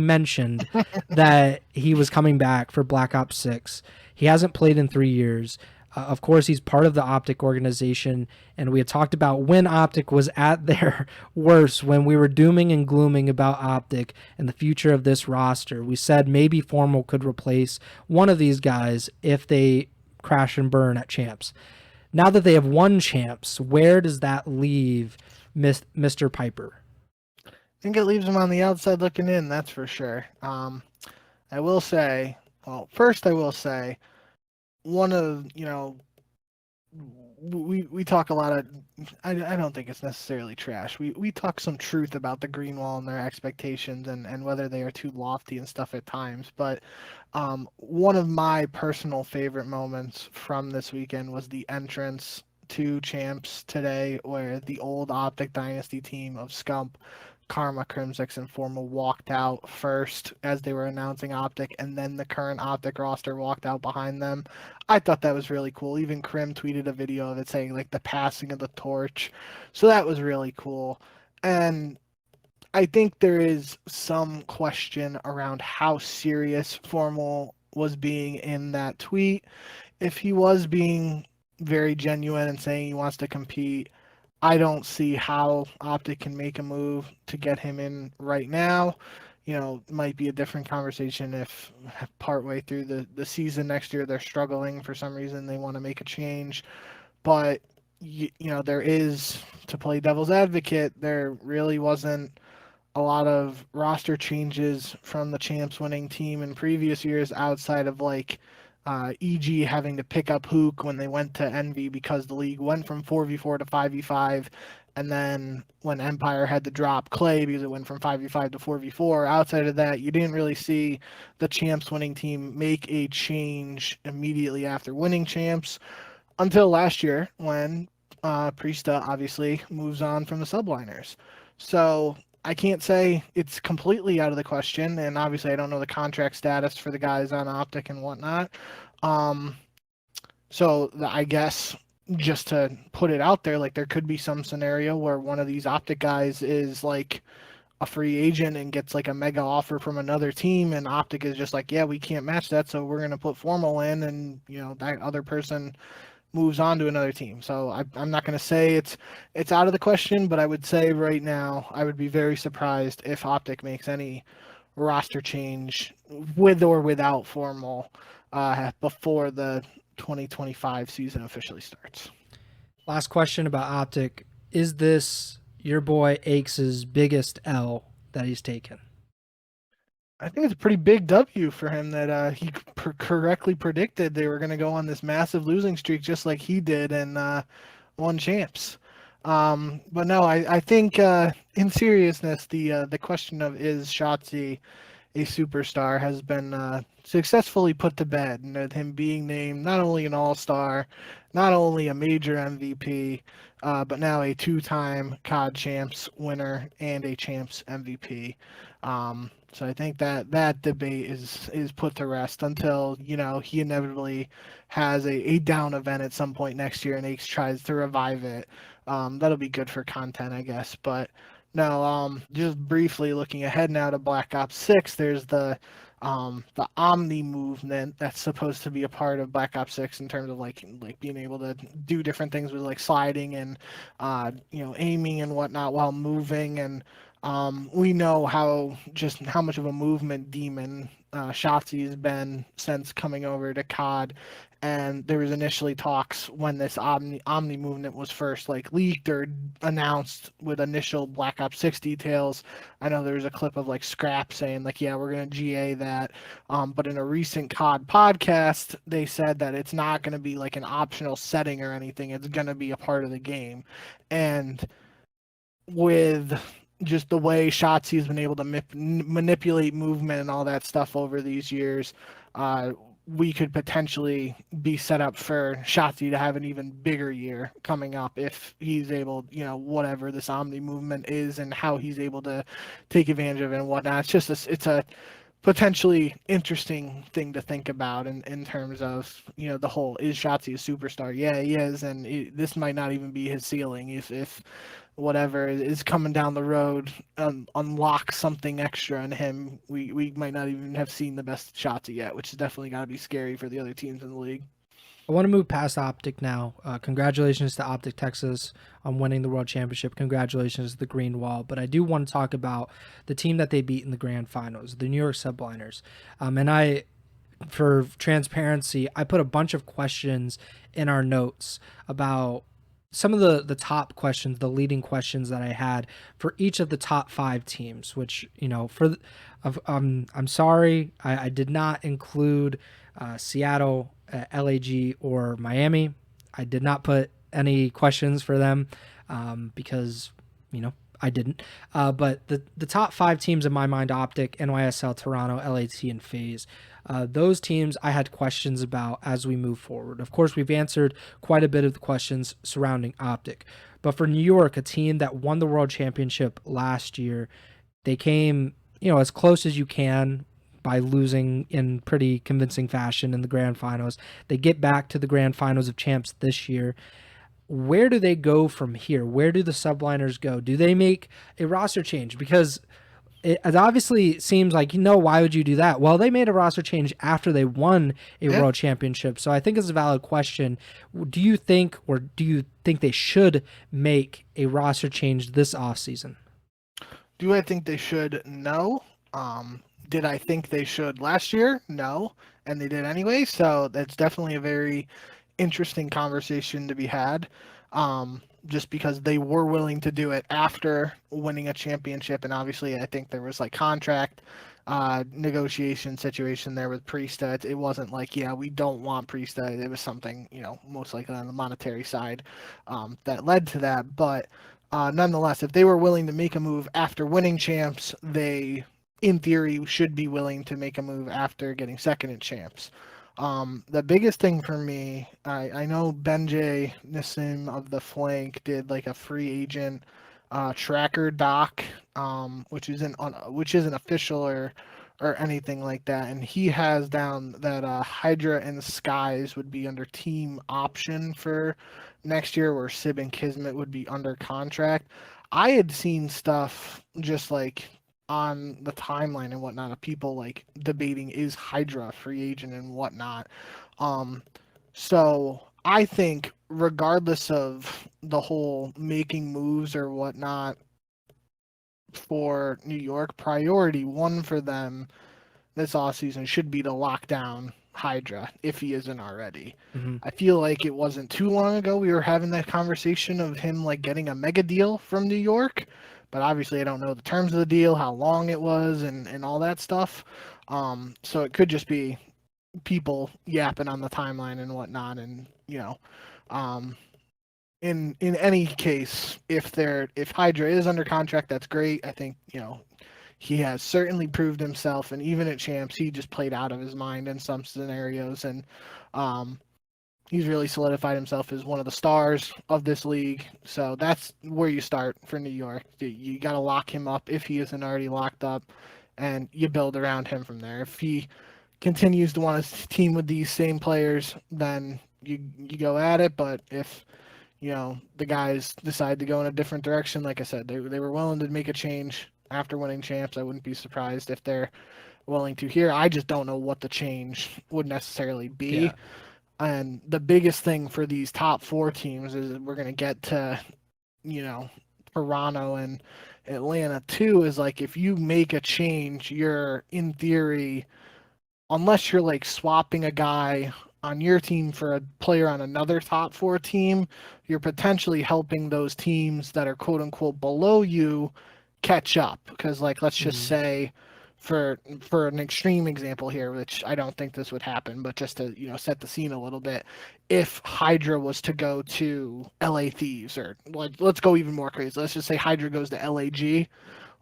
mentioned that he was coming back for Black Ops 6. He hasn't played in 3 years. Of course, he's part of the OpTic organization, and we had talked about when OpTic was at their worst, when we were dooming and glooming about OpTic and the future of this roster. We said maybe Formal could replace one of these guys if they crash and burn at Champs. Now that they have won Champs, where does that leave Mr. Piper? I think it leaves him on the outside looking in, that's for sure. I will say, first I will say, one of, we talk a lot of, I don't think it's necessarily trash. We talk some truth about the Green Wall and their expectations and whether they are too lofty and stuff at times. But one of my personal favorite moments from this weekend was the entrance to Champs today, where the old OpTic Dynasty team of Scump, Karma, Crimsix, and Formal walked out first as they were announcing OpTic, and then the current OpTic roster walked out behind them. I thought that was really cool. Even Crim tweeted a video of it saying like the passing of the torch. So that was really cool. And I think there is some question around how serious Formal was being in that tweet. If he was being very genuine and saying he wants to compete, I don't see how OpTic can make a move to get him in right now. It might be a different conversation if partway through the season next year they're struggling for some reason, they want to make a change. But, there is, to play devil's advocate, there really wasn't a lot of roster changes from the champs winning team in previous years outside of like EG having to pick up Hook when they went to Envy because the league went from 4v4 to 5v5, and then when Empire had to drop Clay because it went from 5v5 to 4v4. Outside of that, you didn't really see the champs winning team make a change immediately after winning champs until last year when Priesta obviously moves on from the Subliners. So I can't say it's completely out of the question, and obviously I don't know the contract status for the guys on OpTic and whatnot. So I guess just to put it out there, like there could be some scenario where one of these OpTic guys is like a free agent and gets like a mega offer from another team, and OpTic is just like, yeah, we can't match that, so we're gonna put Formal in, and that other person moves on to another team. So I'm not going to say it's out of the question, but I would say right now I would be very surprised if OpTic makes any roster change with or without Formal before the 2025 season officially starts. Last question about OpTic. Is this your boy Akes' biggest L that he's taken? I think it's a pretty big W for him that he correctly predicted they were going to go on this massive losing streak just like he did and won champs. But no, I think in seriousness, the question of is Shotzi a superstar has been successfully put to bed, and with him being named not only an all-star, not only a major MVP, but now a two-time CoD Champs winner and a Champs MVP. So I think that debate is put to rest until he inevitably has a down event at some point next year and Aches tries to revive it. That'll be good for content, I guess. But no, just briefly looking ahead now to Black Ops 6, there's the Omni movement that's supposed to be a part of Black Ops 6 in terms of like being able to do different things with like sliding and aiming and whatnot while moving, and we know how much of a movement demon Shotzi has been since coming over to COD, and there was initially talks when this Omni movement was first like leaked or announced with initial Black Ops 6 details. I know there was a clip of like Scrap saying like, yeah, we're gonna GA that, but in a recent COD podcast they said that it's not gonna be like an optional setting or anything. It's gonna be a part of the game, and with just the way Shotzi has been able to manipulate movement and all that stuff over these years, we could potentially be set up for Shotzi to have an even bigger year coming up if he's able, whatever this Omni movement is and how he's able to take advantage of it and whatnot. It's a potentially interesting thing to think about in terms of the whole, is Shotzi a superstar? Yeah, he is, and this might not even be his ceiling if whatever is coming down the road unlocks something extra in him. We might not even have seen the best Shotzi yet, which is definitely got to be scary for the other teams in the league. I want to move past OpTic now. Congratulations to OpTic Texas on winning the World Championship. Congratulations to the Green Wall. But I do want to talk about the team that they beat in the grand finals, the New York Subliners. And for transparency, I put a bunch of questions in our notes about some of the top questions, the leading questions that I had for each of the top 5 teams, which, I'm sorry, I did not include Seattle, LAG, or Miami. I did not put any questions for them because, I didn't. But the top 5 teams in my mind, OpTic, NYSL, Toronto, LAT, and FaZe. Those teams I had questions about as we move forward. Of course, we've answered quite a bit of the questions surrounding OpTic. But for New York, a team that won the World Championship last year, they came, as close as you can by losing in pretty convincing fashion in the grand finals. They get back to the grand finals of champs this year. Where do they go from here? Where do the Subliners go? Do they make a roster change? Because it obviously seems like, why would you do that? Well, they made a roster change after they won a Yeah. world championship. So I think it's a valid question. Do you think they should make a roster change this offseason? Do I think they should? No. Did I think they should last year? No. And they did anyway. So that's definitely a very interesting conversation to be had. Just because they were willing to do it after winning a championship. And obviously, I think there was like contract negotiation situation there with Priesta. It wasn't like, yeah, we don't want Priesta. It was something, most likely on the monetary side that led to that. But nonetheless, if they were willing to make a move after winning champs, they, in theory, should be willing to make a move after getting second in champs. The biggest thing for me, I know Benjay Nissim of the Flank did like a free agent tracker doc, which isn't official or anything like that, and he has down that Hydra and Skies would be under team option for next year, where Sib and Kismet would be under contract. I had seen stuff just like on the timeline and whatnot of people like debating is Hydra free agent and whatnot. Um, so I think regardless of the whole making moves or whatnot for New York, priority one for them this offseason should be to lock down Hydra if he isn't already. Mm-hmm. I feel like it wasn't too long ago we were having that conversation of him like getting a mega deal from New York, but obviously I don't know the terms of the deal, how long it was, and all that stuff. So it could just be people yapping on the timeline and whatnot, and um, in any case, if Hydra is under contract, that's great. I think he has certainly proved himself, and even at champs, he just played out of his mind in some scenarios, and he's really solidified himself as one of the stars of this league. So that's where you start for New York. You got to lock him up if he isn't already locked up, and you build around him from there. If he continues to want to team with these same players, then you go at it. But if the guys decide to go in a different direction, like I said, they were willing to make a change after winning champs. I wouldn't be surprised if they're willing to here. I just don't know what the change would necessarily be. Yeah. And the biggest thing for these top four teams is we're going to get to, Toronto and Atlanta too, is like if you make a change, you're in theory, unless you're like swapping a guy on your team for a player on another top four team, you're potentially helping those teams that are quote unquote below you catch up. Because like let's just say for an extreme example here, which I don't think this would happen, but just to set the scene a little bit, if Hydra was to go to LA Thieves, or like let's go even more crazy, let's just say Hydra goes to LAG,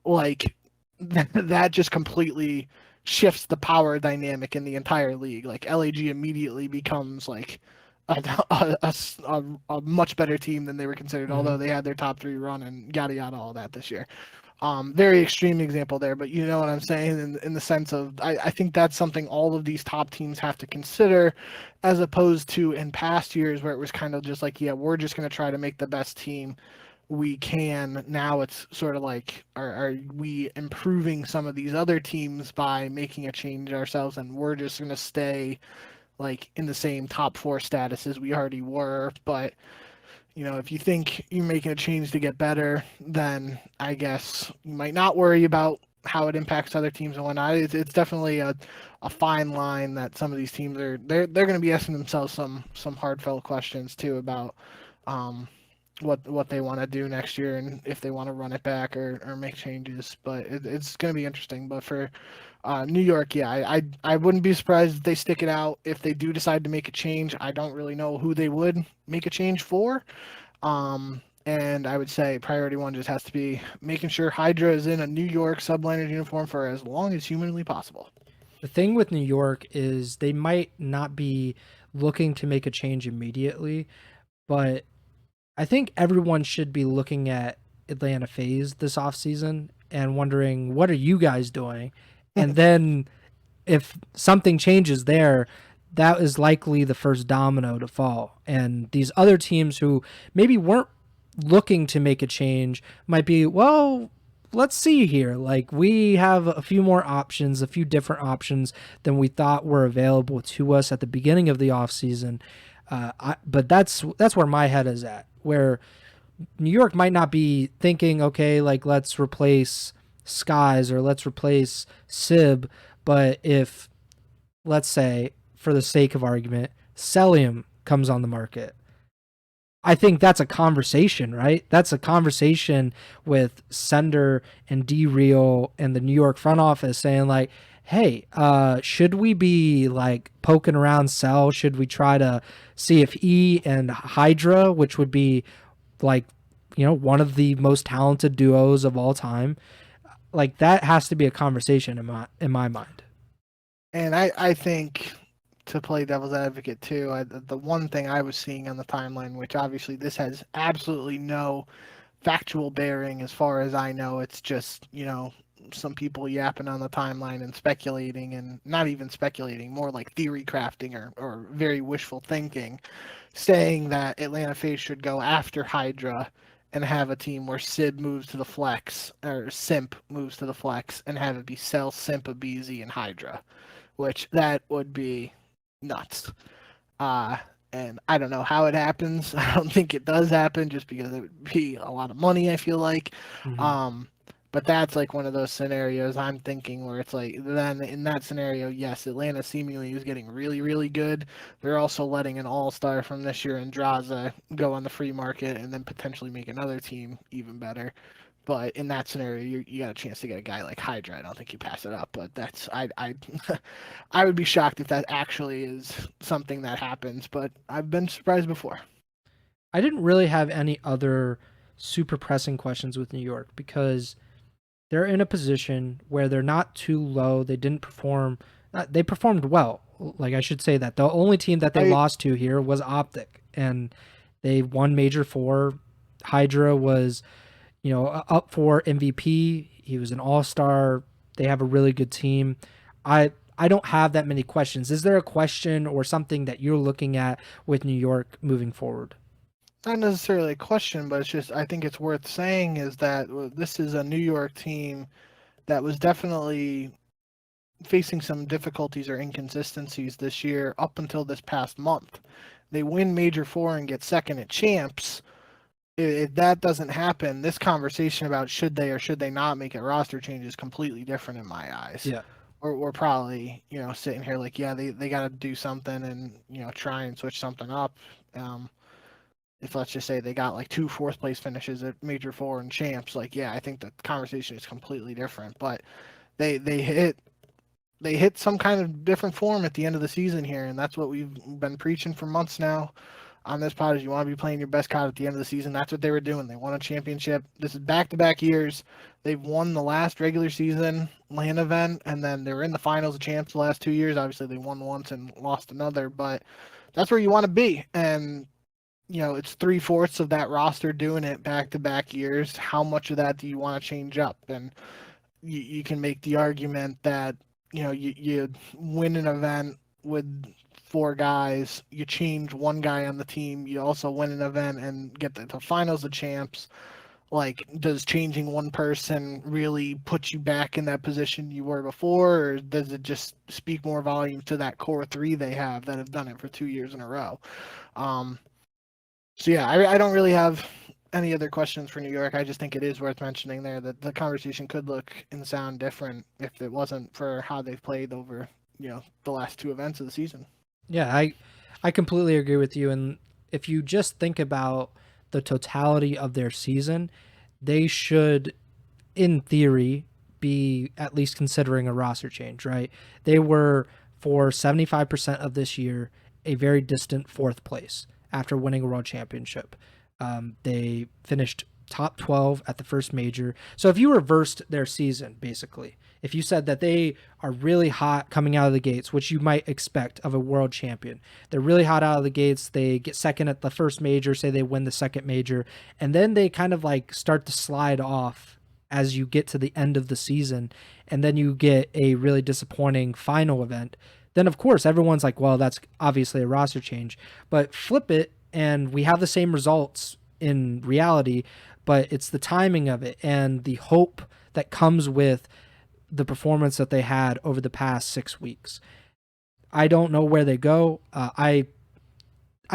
like that just completely shifts the power dynamic in the entire league. Like LAG immediately becomes like a much better team than they were considered, although they had their top three run and yada yada all that this year. Very extreme example there, but you know what I'm saying in the sense of I think that's something all of these top teams have to consider, as opposed to in past years where it was kind of just like, yeah, we're just going to try to make the best team we can. Now it's sort of like, are we improving some of these other teams by making a change ourselves, and we're just going to stay like in the same top four status as we already were. But if you think you're making a change to get better, then I guess you might not worry about how it impacts other teams and whatnot. It's definitely a fine line that some of these teams they're going to be asking themselves some heartfelt questions too about what they want to do next year, and if they want to run it back or make changes. But it's going to be interesting. But for New York, yeah, I wouldn't be surprised if they stick it out. If they do decide to make a change, I don't really know who they would make a change for. And I would say priority one just has to be making sure Hydra is in a New York Subliners uniform for as long as humanly possible. The thing with New York is they might not be looking to make a change immediately, but I think everyone should be looking at Atlanta FaZe this offseason and wondering, what are you guys doing? And then if something changes there, that is likely the first domino to fall. And these other teams who maybe weren't looking to make a change might be, well, let's see here. Like, we have a few more options, a few different options than we thought were available to us at the beginning of the offseason. But that's where my head is at, where New York might not be thinking, okay, like, let's replace Skies or let's replace Sib. But if, let's say, for the sake of argument, Celium comes on the market, I think that's a conversation, right? That's a conversation with Sender and D-Real and the New York front office saying, like, hey, should we be like poking around Cell? Should we try to see if E and Hydra, which would be like, one of the most talented duos of all time, like, that has to be a conversation in my mind. And I think, to play devil's advocate too, the one thing I was seeing on the timeline, which obviously this has absolutely no factual bearing as far as I know, it's just, some people yapping on the timeline and speculating, and not even speculating, more like theory crafting or very wishful thinking, saying that Atlanta FaZe should go after Hydra and have a team where Sib moves to the flex, or Simp moves to the flex, and have it be Cell, Simp, Abizi, and Hydra, which that would be nuts. And I don't know how it happens. I don't think it does happen, just because it would be a lot of money, I feel like. Mm-hmm. But that's like one of those scenarios I'm thinking where it's like, then in that scenario, yes, Atlanta seemingly is getting really, really good. They're also letting an all-star from this year, Andraza, go on the free market and then potentially make another team even better. But in that scenario, you got a chance to get a guy like Hydra. I don't think you pass it up. But that's I would be shocked if that actually is something that happens. But I've been surprised before. I didn't really have any other super pressing questions with New York because they're in a position where they're not too low. They didn't perform. They performed well. Like, I should say that the only team that they lost to here was OpTic, and they won Major 4. Hydra was, up for MVP. He was an all-star. They have a really good team. I don't have that many questions. Is there a question or something that you're looking at with New York moving forward? Not necessarily a question, but it's just, I think it's worth saying is that this is a New York team that was definitely facing some difficulties or inconsistencies this year up until this past month. They win Major 4 and get second at Champs. If that doesn't happen, this conversation about should they or should they not make a roster change is completely different in my eyes. Yeah. We're probably, sitting here like, yeah, they got to do something and, try and switch something up. If, let's just say, they got like 2 fourth place finishes at Major 4 and Champs, like, yeah, I think the conversation is completely different. But they hit some kind of different form at the end of the season here, and that's what we've been preaching for months now on this pod. Is you want to be playing your best COD at the end of the season. That's what they were doing. They won a championship. This is back-to-back years. They've won the last regular season LAN event, and then they were in the finals of Champs the last 2 years. Obviously, they won once and lost another, but that's where you want to be. And it's 3/4 of that roster doing it back-to-back years. How much of that do you want to change up? And you can make the argument that you win an event with 4 guys, you change one guy on the team, you also win an event and get the finals of Champs. Like, does changing one person really put you back in that position you were before, or does it just speak more volume to that core 3 they have that have done it for 2 years in a row? So yeah, I don't really have any other questions for New York. I just think it is worth mentioning there that the conversation could look and sound different if it wasn't for how they've played over, the last 2 events of the season. Yeah, I completely agree with you. And if you just think about the totality of their season, they should, in theory, be at least considering a roster change, right? They were, for 75% of this year, a very distant 4th place after winning a world championship. They finished top 12 at the first major. So if you reversed their season, basically, if you said that they are really hot coming out of the gates, which you might expect of a world champion, they're really hot out of the gates, they get second at the first major, say they win the second major, and then they kind of like start to slide off as you get to the end of the season, and then you get a really disappointing final event, then of course everyone's like, well, that's obviously a roster change. But flip it, and we have the same results in reality, but it's the timing of it and the hope that comes with the performance that they had over the past 6 weeks. I don't know where they go. I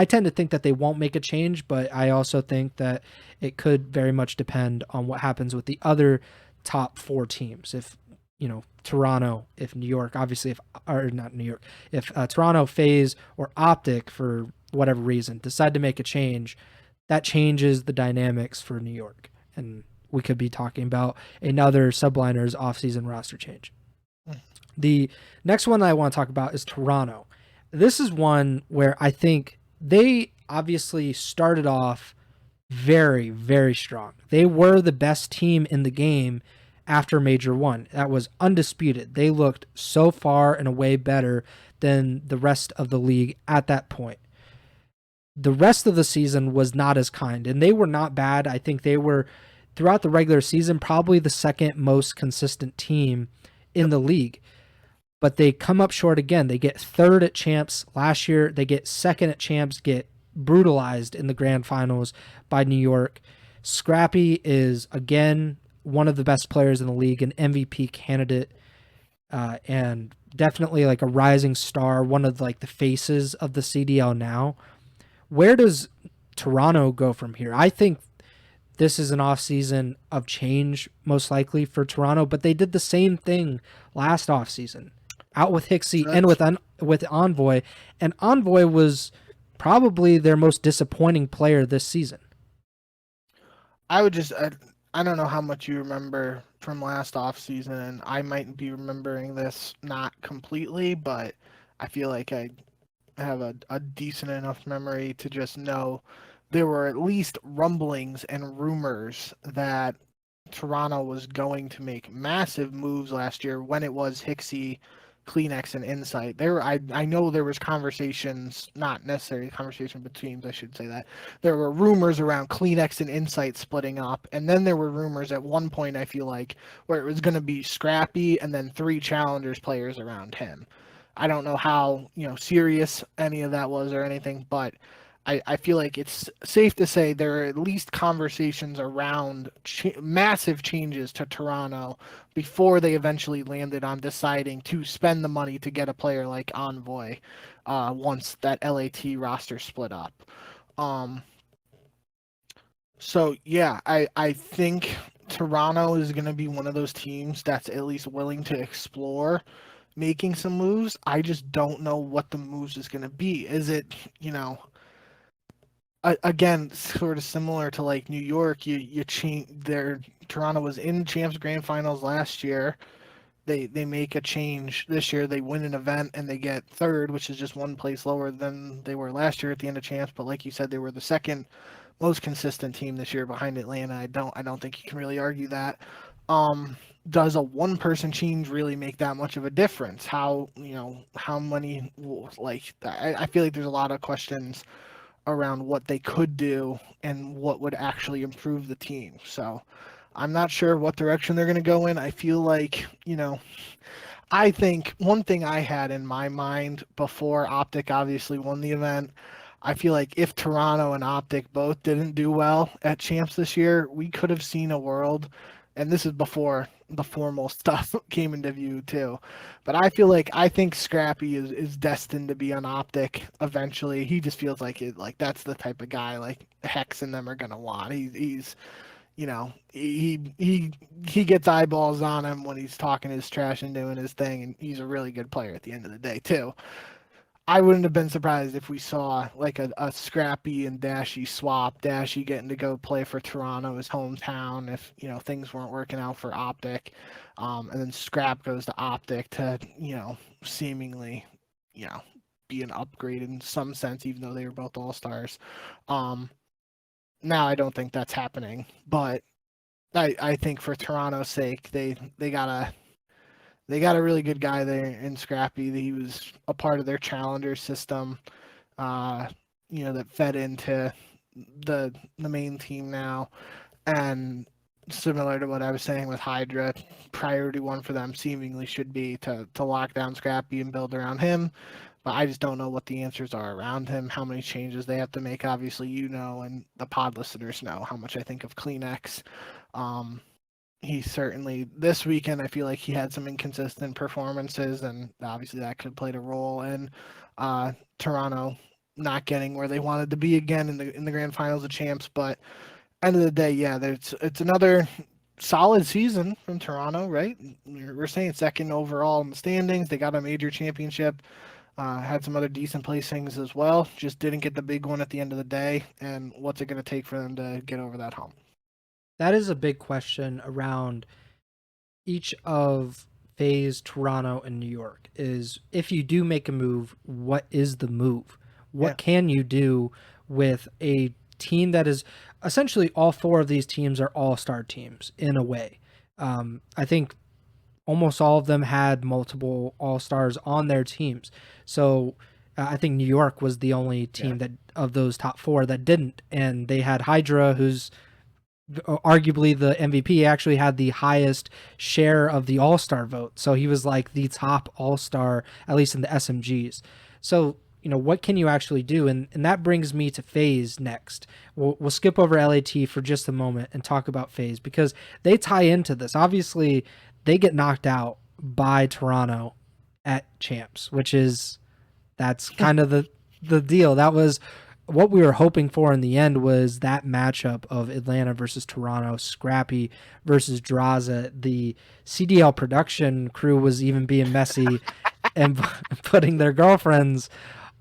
tend to think that they won't make a change, but I also think that it could very much depend on what happens with the other top 4 teams. If Toronto, if New York, obviously, if or not New York, if Toronto, FaZe, or OpTic for whatever reason decide to make a change, that changes the dynamics for New York, and we could be talking about another Subliners offseason roster change. The next one that I want to talk about is Toronto. This is one where I think they obviously started off very, very strong. They were the best team in the game after Major 1. That was undisputed. They looked so far and away better than the rest of the league at that point. The rest of the season was not as kind, and they were not bad. I think they were, throughout the regular season, probably the second most consistent team in the league. But they come up short again. They get third at Champs last year. They get second at Champs, get brutalized in the grand finals by New York. Scrappy is, again, one of the best players in the league, an MVP candidate, and definitely like a rising star, one of like the faces of the CDL now. Where does Toronto go from here? I think this is an offseason of change, most likely, for Toronto, but they did the same thing last offseason. Out with Hixie and with Envoy, and Envoy was probably their most disappointing player this season. I would just, I don't know how much you remember from last offseason, and I might be remembering this not completely, but I feel like I have a decent enough memory to just know there were at least rumblings and rumors that Toronto was going to make massive moves last year when it was Hixie, Kleenex, and Insight. I know there was conversations, not necessarily conversation between teams, I should say that. There were rumors around Kleenex and Insight splitting up, and then there were rumors at one point, I feel like, where it was going to be Scrappy and then 3 Challengers players around him. I don't know how serious any of that was or anything, but I feel like it's safe to say there are at least conversations around massive changes to Toronto before they eventually landed on deciding to spend the money to get a player like Envoy once that LAT roster split up. So yeah, I think Toronto is going to be one of those teams that's at least willing to explore making some moves. I just don't know what the moves is going to be. Is it, again, sort of similar to like New York, you change Toronto was in Champs Grand Finals last year. They make a change this year. They win an event and they get third, which is just one place lower than they were last year at the end of Champs. But like you said, they were the second most consistent team this year behind Atlanta. I don't think you can really argue that. Does a one-person change really make that much of a difference? How many, like, I feel like there's a lot of questions around what they could do and what would actually improve the team. So I'm not sure what direction they're going to go in. I feel like, I think one thing I had in my mind before OpTic obviously won the event, I feel like if Toronto and OpTic both didn't do well at Champs this year, we could have seen a world, and this is before the formal stuff came into view too. But I think Scrappy is destined to be on OpTic eventually. He just feels like that's the type of guy like Hex and them are gonna want. He's he gets eyeballs on him when he's talking his trash and doing his thing, and he's a really good player at the end of the day too. I wouldn't have been surprised if we saw like a Scrappy and Dashy swap. Dashy getting to go play for Toronto, his hometown, if things weren't working out for OpTic, and then Scrap goes to OpTic to seemingly be an upgrade in some sense, even though they were both all-stars. Now I don't think that's happening, but I think for Toronto's sake, they got a really good guy there in Scrappy. He was a part of their challenger system, that fed into the main team now. And similar to what I was saying with Hydra, priority 1 for them seemingly should be to lock down Scrappy and build around him. But I just don't know what the answers are around him, how many changes they have to make. Obviously, and the pod listeners know how much I think of Kleenex. he certainly this weekend I feel like he had some inconsistent performances, and obviously that could have played a role in Toronto not getting where they wanted to be again in the grand finals of champs. But end of the day, yeah, it's another solid season from Toronto, right? We're saying second overall in the standings. They got a major championship. Had some other decent placings as well. Just didn't get the big one at the end of the day. And what's it going to take for them to get over that hump? That is a big question around each of FaZe, Toronto, and New York is if you do make a move, what is the move? Yeah. What can you do with a team that is essentially all four of these teams are all-star teams in a way? I think almost all of them had multiple all-stars on their teams. So I think New York was the only team that of those top four that didn't. And they had Hydra, who's arguably the MVP, actually had the highest share of the All-Star vote. So he was like the top All-Star, at least in the SMGs. So, what can you actually do? And that brings me to FaZe next. We'll skip over LAT for just a moment and talk about FaZe because they tie into this. Obviously, they get knocked out by Toronto at Champs, that's kind of the deal. That was what we were hoping for in the end was that matchup of Atlanta versus Toronto, Scrappy versus Draza. The CDL production crew was even being messy and putting their girlfriends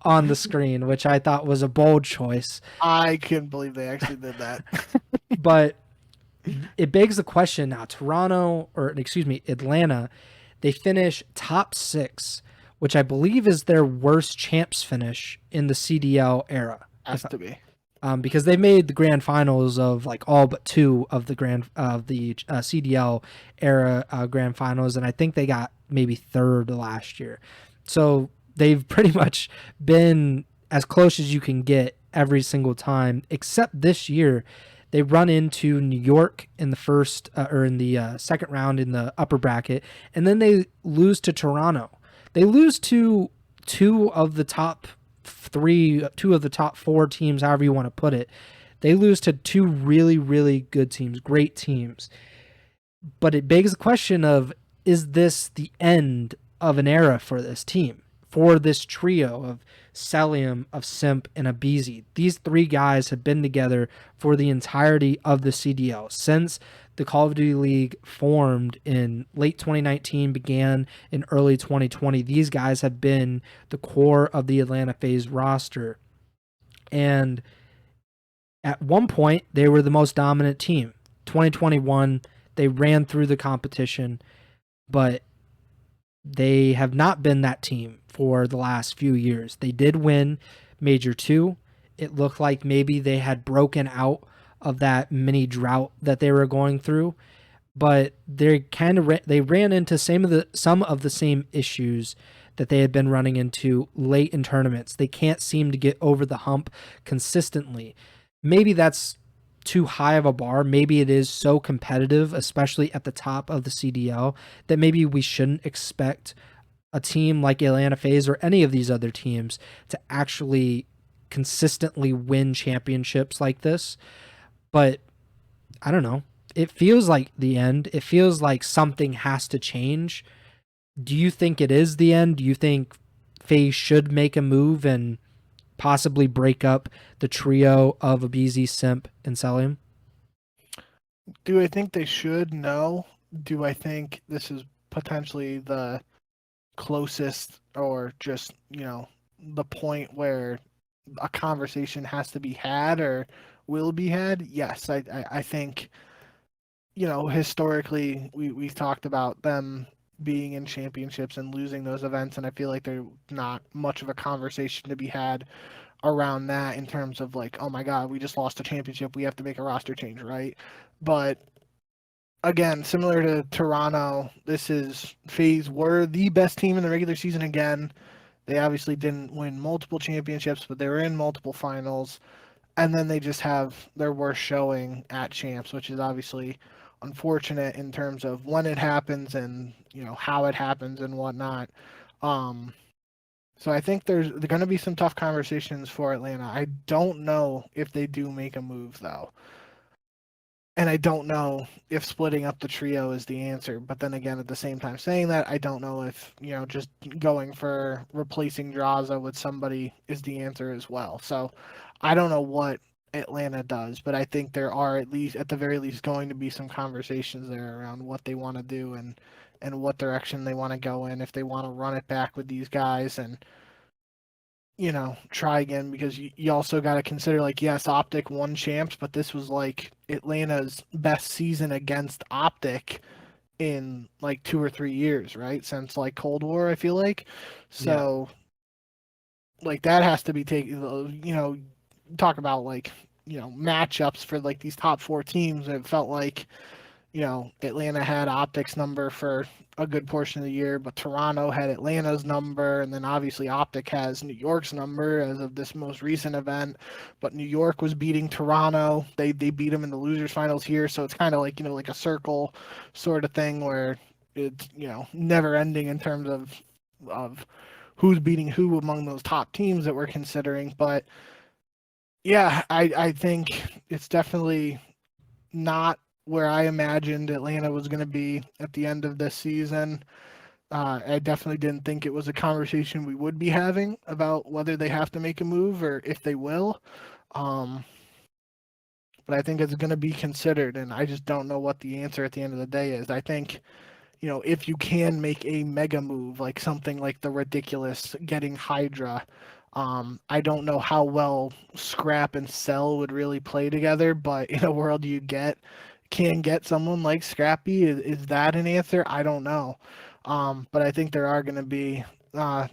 on the screen, which I thought was a bold choice. I couldn't believe they actually did that. But it begs the question now, Atlanta, they finish top 6, which I believe is their worst champs finish in the CDL era. Has to be. Because they made the grand finals of like all but 2 of the CDL era grand finals, and I think they got maybe 3rd last year. So they've pretty much been as close as you can get every single time, except this year. They run into New York in the first or in the second round in the upper bracket, and then they lose to Toronto. They lose to 2 of the top 4 teams, however you want to put it. They lose to 2 really, really good teams, great teams. But it begs the question of, is this the end of an era for this team? For this trio of Celium, of Simp, and Abizi. These 3 guys have been together for the entirety of the CDL since the Call of Duty League formed in late 2019, began in early 2020. These guys have been the core of the Atlanta FaZe roster. And at one point, they were the most dominant team. 2021, they ran through the competition, but they have not been that team for the last few years. They did win Major 2. It looked like maybe they had broken out of that mini drought that they were going through, but they they ran into some of the same issues that they had been running into late in tournaments. They can't seem to get over the hump consistently. Maybe that's too high of a bar. Maybe it is so competitive, especially at the top of the CDL, that maybe we shouldn't expect a team like Atlanta FaZe or any of these other teams to actually consistently win championships like this. But I don't know. It feels like the end. It feels like something has to change. Do you think it is the end? Do you think FaZe should make a move and possibly break up the trio of Abizi, Simp, and Celium? Do I think they should? No. Do I think this is potentially the closest or just, the point where a conversation has to be had or will be had? Yes. I think, historically we've talked about them being in championships and losing those events, and I feel like there's not much of a conversation to be had around that in terms of like, oh my god, we just lost a championship, we have to make a roster change, right? But again, similar to Toronto, this is FaZe were the best team in the regular season again. They obviously didn't win multiple championships, but they were in multiple finals, and then they just have their worst showing at champs, which is obviously unfortunate in terms of when it happens and how it happens and whatnot. So I think there's going to be some tough conversations for Atlanta. I don't know if they do make a move though. And I don't know if splitting up the trio is the answer. But then again, at the same time saying that, I don't know if, just going for replacing Draza with somebody is the answer as well. So I don't know what Atlanta does, but I think there are at the very least going to be some conversations there around what they want to do and what direction they want to go in, if they want to run it back with these guys and try again, because you also got to consider, like, yes, OpTic won champs, but this was like Atlanta's best season against OpTic in like 2 or 3 years, right? Since like Cold War, I feel like. So like that has to be taken, talk about like, matchups for like these top four teams. It felt like, Atlanta had OpTic's number for a good portion of the year, but Toronto had Atlanta's number, and then obviously OpTic has New York's number as of this most recent event. But New York was beating Toronto. They beat them in the losers finals here, so it's kind of like, like a circle sort of thing where it's, never ending in terms of who's beating who among those top teams that we're considering. But yeah, I think it's definitely not where I imagined Atlanta was going to be at the end of this season. I definitely didn't think it was a conversation we would be having about whether they have to make a move or if they will. Um, but I think it's going to be considered, and I just don't know what the answer at the end of the day is. I think, if you can make a mega move, like something like the ridiculous getting Hydra, I don't know how well Scrap and Cell would really play together, but in a world can get someone like Scrappy, is that an answer? I don't know. But I think there are going to be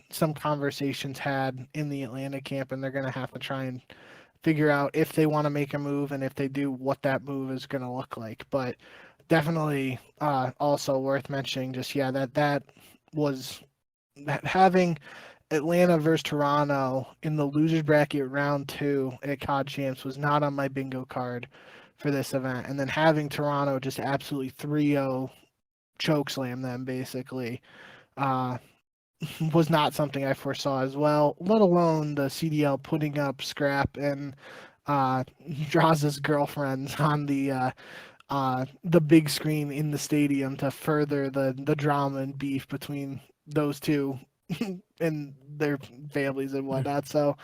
some conversations had in the Atlanta camp, and they're going to have to try and figure out if they want to make a move, and if they do, what that move is going to look like. But definitely also worth mentioning, just that was that having Atlanta versus Toronto in the losers bracket round 2 at CoD Champs was not on my bingo card for this event. And then having Toronto just absolutely 3-0 chokeslam them basically uh, was not something I foresaw as well, let alone the CDL putting up Scrap and Draza's girlfriends on the big screen in the stadium to further the drama and beef between those two and their families and whatnot. So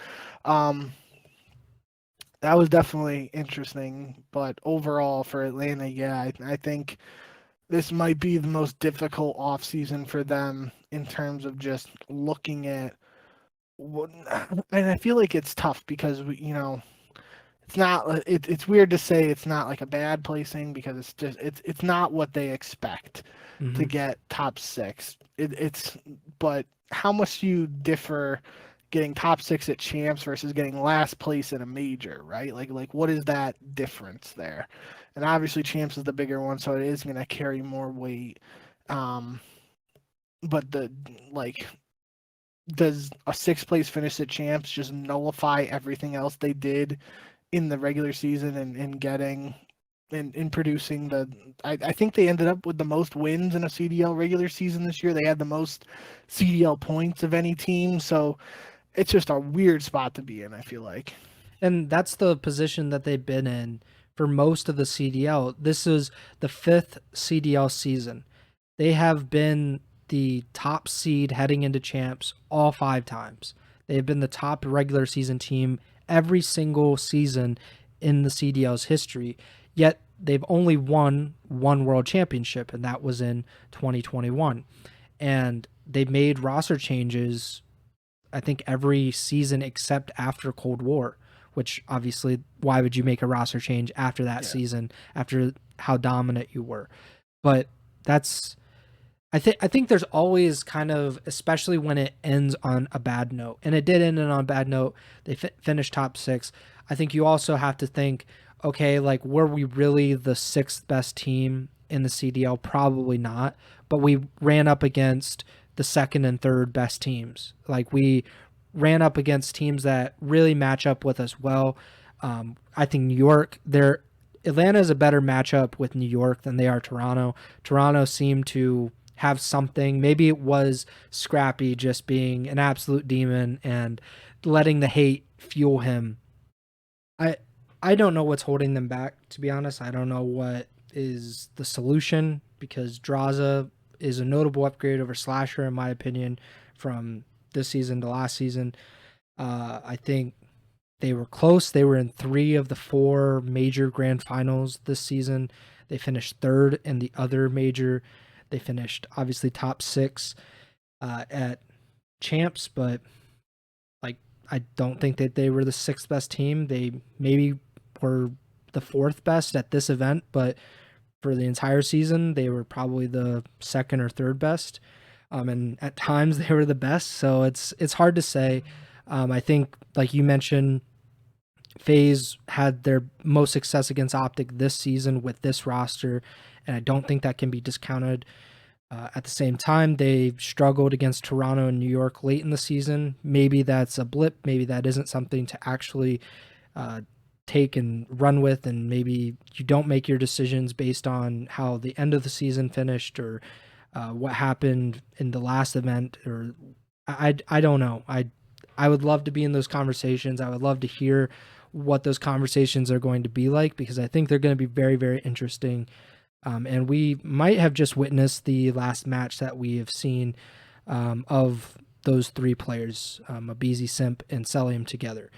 that was definitely interesting. But overall for Atlanta, yeah, I think this might be the most difficult offseason for them in terms of just looking at what, and I feel like it's tough because it's not it's weird to say it's not like a bad placing, because it's not what they expect to Mm-hmm. get top 6. It's but how much do you differ getting top 6 at champs versus getting last place in a major, right? Like what is that difference there? And obviously champs is the bigger one, so it is going to carry more weight. But like does a 6th place finish at champs just nullify everything else they did in the regular season and getting in producing I think they ended up with the most wins in a CDL regular season this year. They had the most CDL points of any team, so it's just a weird spot to be in, I feel like. And that's the position that they've been in for most of the CDL. This is the 5th CDL season. They have been the top seed heading into champs all 5 times. They have been the top regular season team every single season in the CDL's history. Yet they've only won one world championship, and that was in 2021. And they made roster changes, I think, every season except after Cold War, which obviously, why would you make a roster change after that season, after how dominant you were? But that's, I think there's always kind of, especially when it ends on a bad note, and it did end on a bad note. They finished top 6. I think you also have to think, okay, like, were we really the 6th best team in the CDL? Probably not, but we ran up against the 2nd and 3rd best teams. Like, we ran up against teams that really match up with us well. I think New York, Atlanta is a better matchup with New York than they are Toronto. Toronto seemed to have something. Maybe it was Scrappy just being an absolute demon and letting the hate fuel him. I I don't know what's holding them back, to be honest. I don't know what is the solution because Draza is a notable upgrade over Slasher, in my opinion, from this season to last season. I think they were close. They were in 3 of the 4 major grand finals this season. They finished 3rd in the other major. They finished obviously top 6 at champs, but like I don't think that they were the 6th best team. They maybe were the 4th best at this event, but for the entire season, they were probably the 2nd or 3rd best. And at times they were the best. So it's hard to say. I think, like you mentioned, FaZe had their most success against OpTic this season with this roster, and I don't think that can be discounted. At the same time, they struggled against Toronto and New York late in the season. Maybe that's a blip. Maybe that isn't something to actually take and run with, and maybe you don't make your decisions based on how the end of the season finished or what happened in the last event. Or I don't know. I would love to be in those conversations. I would love to hear what those conversations are going to be like because I think they're going to be very, very interesting. And we might have just witnessed the last match that we have seen of those 3 players, Abizi, Simp, and Celium together.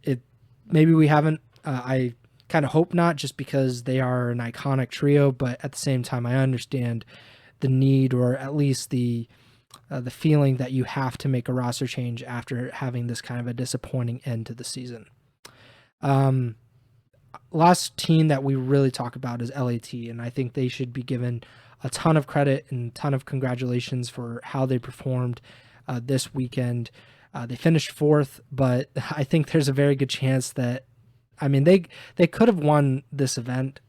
It maybe we haven't. I kind of hope not, just because they are an iconic trio. But at the same time, I understand the need, or at least the feeling that you have to make a roster change after having this kind of a disappointing end to the season. Last team that we really talk about is LAT, and I think they should be given a ton of credit and a ton of congratulations for how they performed this weekend. They finished 4th, but I think there's a very good chance that, I mean, they could have won this event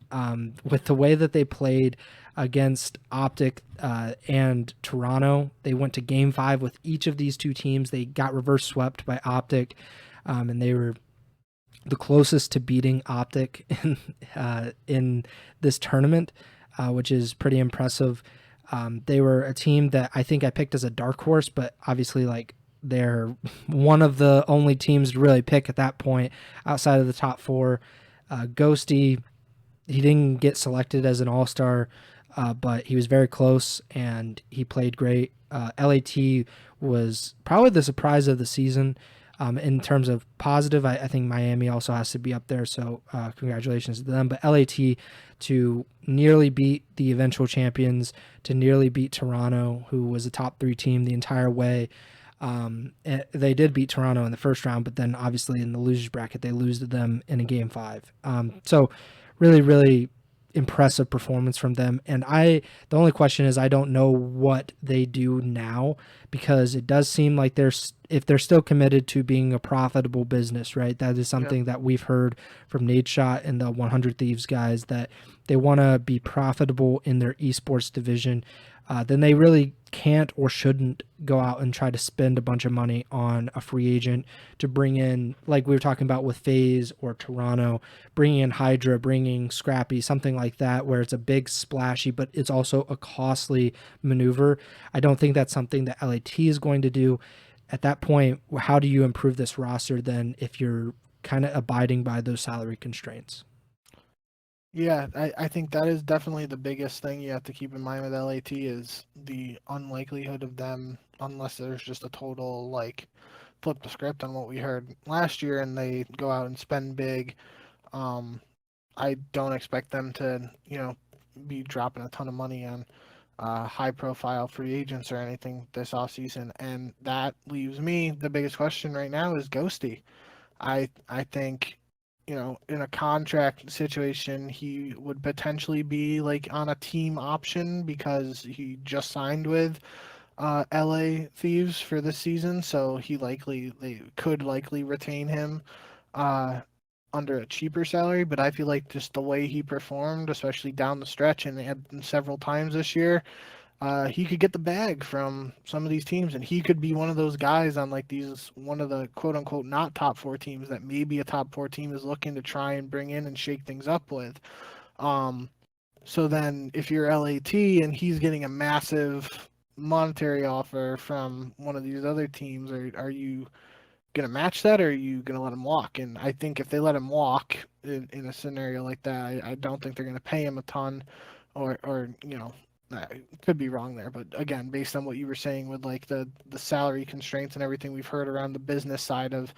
with the way that they played against OpTic and Toronto. They went to Game 5 with each of these 2 teams. They got reverse swept by OpTic, and they were the closest to beating OpTic in this tournament, which is pretty impressive. They were a team that I think I picked as a dark horse, but obviously, like, they're one of the only teams to really pick at that point outside of the top 4. Ghosty, he didn't get selected as an all-star, but he was very close and he played great. LAT was probably the surprise of the season. In terms of positive, I think Miami also has to be up there, so congratulations to them. But LAT to nearly beat the eventual champions, to nearly beat Toronto, who was a top 3 team the entire way. They did beat Toronto in the first round, but then obviously in the losers bracket, they lose to them in a Game 5. So really, really impressive performance from them. And the only question is, I don't know what they do now, because it does seem like if they're still committed to being a profitable business, right? That is something that we've heard from Nadeshot and the 100 Thieves guys, that they want to be profitable in their esports division. Then they really can't or shouldn't go out and try to spend a bunch of money on a free agent to bring in, like we were talking about with FaZe or Toronto, bringing in Hydra, bringing Scrappy, something like that, where it's a big splashy, but it's also a costly maneuver. I don't think that's something that LAT is going to do. At that point, how do you improve this roster then if you're kind of abiding by those salary constraints? Yeah, I think that is definitely the biggest thing you have to keep in mind with LAT is the unlikelihood of them, unless there's just a total, like, flip the script on what we heard last year and they go out and spend big. I don't expect them to, be dropping a ton of money on high profile free agents or anything this offseason. And that leaves me, the biggest question right now is Ghosty. I think, in a contract situation, he would potentially be like on a team option because he just signed with LA Thieves for this season, so they could likely retain him under a cheaper salary. But I feel like just the way he performed, especially down the stretch and several times this year, he could get the bag from some of these teams, and he could be one of those guys on like one of the quote unquote not top 4 teams that maybe a top 4 team is looking to try and bring in and shake things up with. So then if you're LAT and he's getting a massive monetary offer from one of these other teams, are you going to match that, or are you going to let him walk? And I think if they let him walk in a scenario like that, I don't think they're going to pay him a ton, or I could be wrong there. But again, based on what you were saying with like the salary constraints and everything we've heard around the business side of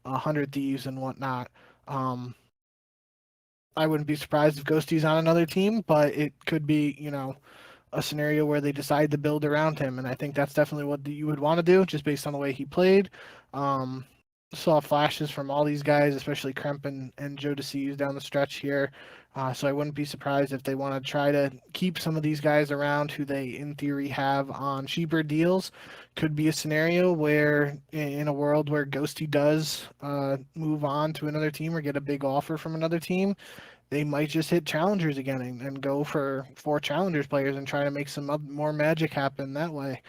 100 Thieves and whatnot, um, I wouldn't be surprised if Ghosty's on another team, but it could be, a scenario where they decide to build around him, and I think that's definitely what you would want to do, just based on the way he played. Um, Saw flashes from all these guys, especially Kremp and Joe DeCease down the stretch here. So I wouldn't be surprised if they want to try to keep some of these guys around who they, in theory, have on cheaper deals. Could be a scenario where, in a world where Ghosty does move on to another team or get a big offer from another team, they might just hit challengers again and go for 4 challengers players and try to make some more magic happen that way.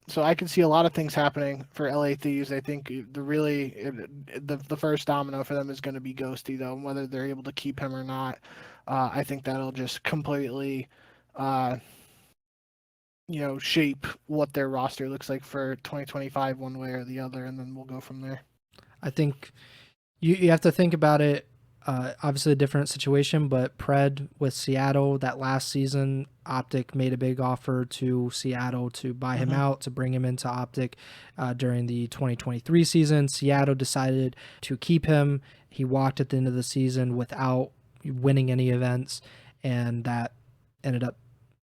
So I can see a lot of things happening for LA Thieves. I think the first domino for them is going to be Ghosty, though, and whether they're able to keep him or not. I think that'll just completely shape what their roster looks like for 2025 one way or the other, and then we'll go from there. I think you have to think about it. Obviously, a different situation, but Pred with Seattle that last season, OpTic made a big offer to Seattle to buy him out, to bring him into OpTic during the 2023 season. Seattle decided to keep him. He walked at the end of the season without winning any events, and that ended up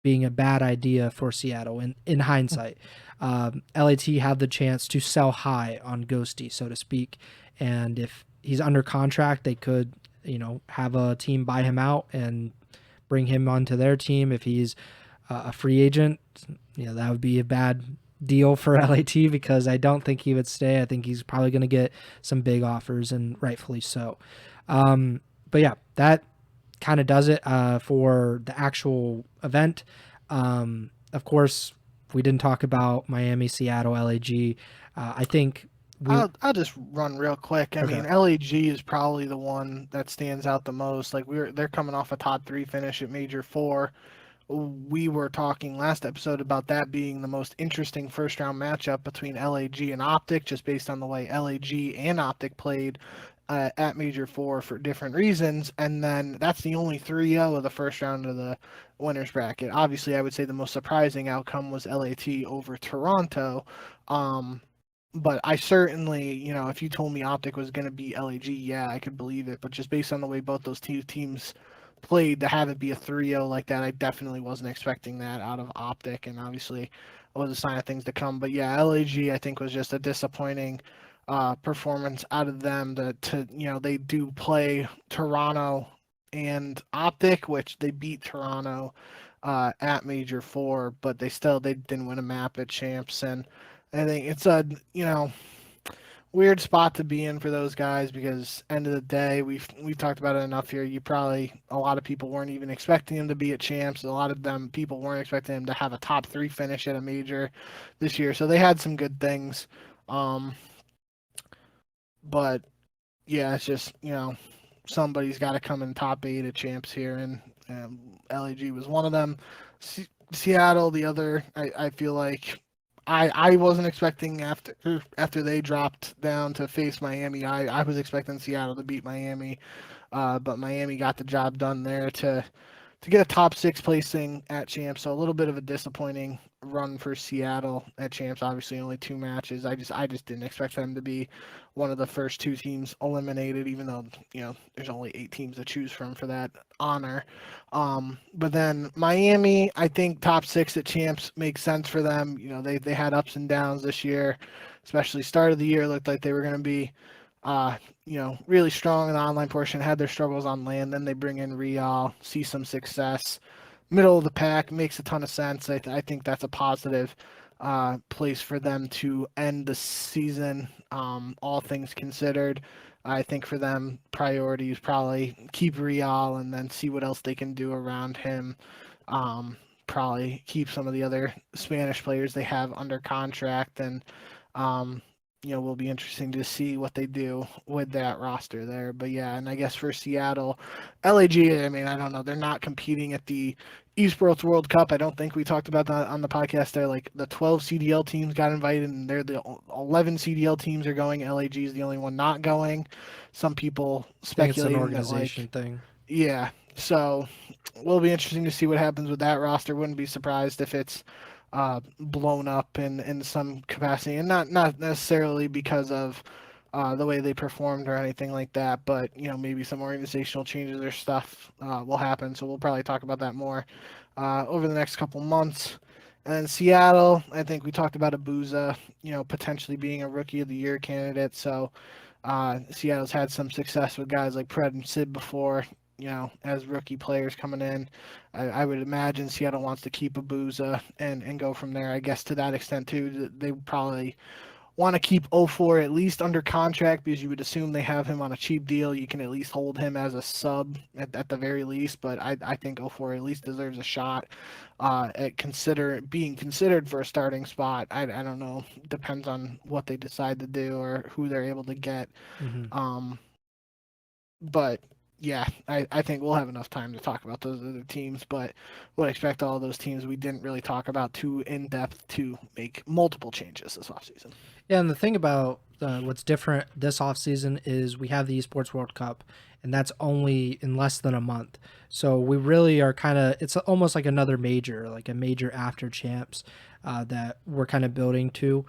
being a bad idea for Seattle. In hindsight, LAT had the chance to sell high on Ghosty, so to speak, and if he's under contract, they could, have a team buy him out and bring him onto their team. If he's a free agent, that would be a bad deal for LAT because I don't think he would stay. I think he's probably going to get some big offers, and rightfully so. But yeah, that kind of does it for the actual event. Of course, we didn't talk about Miami, Seattle, LAG. I think I'll just run real quick. I mean, LAG is probably the one that stands out the most. Like they're coming off a top 3 finish at Major 4. We were talking last episode about that being the most interesting first round matchup between LAG and OpTic, just based on the way LAG and OpTic played at Major 4 for different reasons. And then that's the only 3-0 of the first round of the winners bracket. Obviously, I would say the most surprising outcome was LAT over Toronto. But I certainly, if you told me OpTic was going to be LAG, yeah, I could believe it. But just based on the way both those teams played, to have it be a 3-0 like that, I definitely wasn't expecting that out of OpTic, and obviously it was a sign of things to come. But yeah, LAG I think was just a disappointing performance out of them. They do play Toronto and OpTic, which they beat Toronto at Major 4, but they didn't win a map at Champs. And I think it's a weird spot to be in for those guys because end of the day, we've talked about it enough here. A lot of people weren't even expecting him to be at Champs. A lot of people weren't expecting him to have a top 3 finish at a major this year. So they had some good things. But yeah, it's just, somebody's got to come in top 8 at Champs here, and LAG was one of them. Seattle, the other, I feel like I wasn't expecting after they dropped down to face Miami. I was expecting Seattle to beat Miami, but Miami got the job done there to get a top 6 placing at Champs. So a little bit of a disappointing run for Seattle at Champs. Obviously, only 2 matches. I just didn't expect them to be one of the first 2 teams eliminated, even though there's only 8 teams to choose from for that honor. But then Miami, I think top 6 at Champs makes sense for them. They had ups and downs this year, especially start of the year looked like they were going to be really strong in the online portion, had their struggles on land. Then they bring in Real, see some success. Middle of the pack makes a ton of sense. I think that's a positive place for them to end the season, all things considered. I think for them, priority is probably keep Real and then see what else they can do around him. Probably keep some of the other Spanish players they have under contract and will be interesting to see what they do with that roster there. But yeah, and I guess for Seattle, LAG, I mean, I don't know. They're not competing at the Esports World Cup. I don't think we talked about that on the podcast there. Like the 12 CDL teams got invited, and they're the 11 CDL teams are going. LAG is the only one not going. Some people I think it's an speculating that, organization like, thing. yeah. So will be interesting to see what happens with that roster. Wouldn't be surprised if it's blown up in some capacity, and not necessarily because of the way they performed or anything like that, but maybe some organizational changes or stuff will happen. So we'll probably talk about that more over the next couple months. And then Seattle, I think we talked about Abuza, potentially being a Rookie of the Year candidate. So Seattle's had some success with guys like Pred and Sid before, as rookie players coming in. I would imagine Seattle wants to keep Abuza and go from there. I guess to that extent too, they probably want to keep 04 at least under contract because you would assume they have him on a cheap deal. You can at least hold him as a sub at the very least. But I think 04 at least deserves a shot at being considered for a starting spot. I don't know. Depends on what they decide to do or who they're able to get. Hmm. Um, but yeah, I think we'll have enough time to talk about those other teams, but would expect all those teams we didn't really talk about too in depth to make multiple changes this offseason. Yeah, and the thing about what's different this offseason is we have the Esports World Cup, and that's only in less than a month. So we really are kind of, it's almost like another major, like a major after champs that we're kind of building to,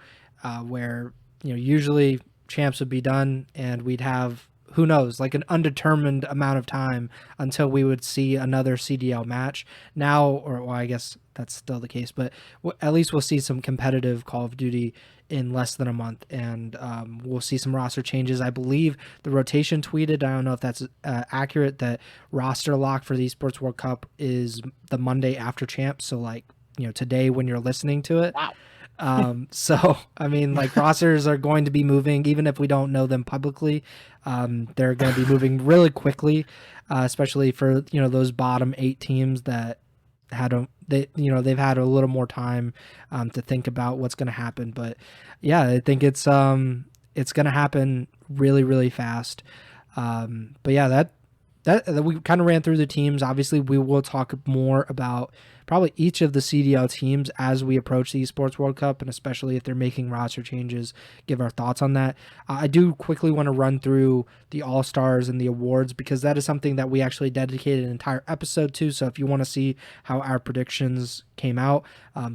where, usually champs would be done and we'd have, who knows, like an undetermined amount of time until we would see another CDL match. Now, or well, I guess that's still the case, but at least we'll see some competitive Call of Duty in less than a month, and we'll see some roster changes. I believe the rotation tweeted, I don't know if that's accurate, that roster lock for the Esports World Cup is the Monday after champs. So like, today when you're listening to it. Wow. So I mean, like, rosters are going to be moving, even if we don't know them publicly. They're going to be moving really quickly, especially for those bottom 8 teams that they've had a little more time to think about what's going to happen. But yeah, I think it's going to happen really, really fast. But yeah, that we kind of ran through the teams. Obviously, we will talk more about probably each of the CDL teams as we approach the Esports World Cup, and especially if they're making roster changes, give our thoughts on that. I do quickly want to run through the All-Stars and the awards because that is something that we actually dedicated an entire episode to. So if you want to see how our predictions came out,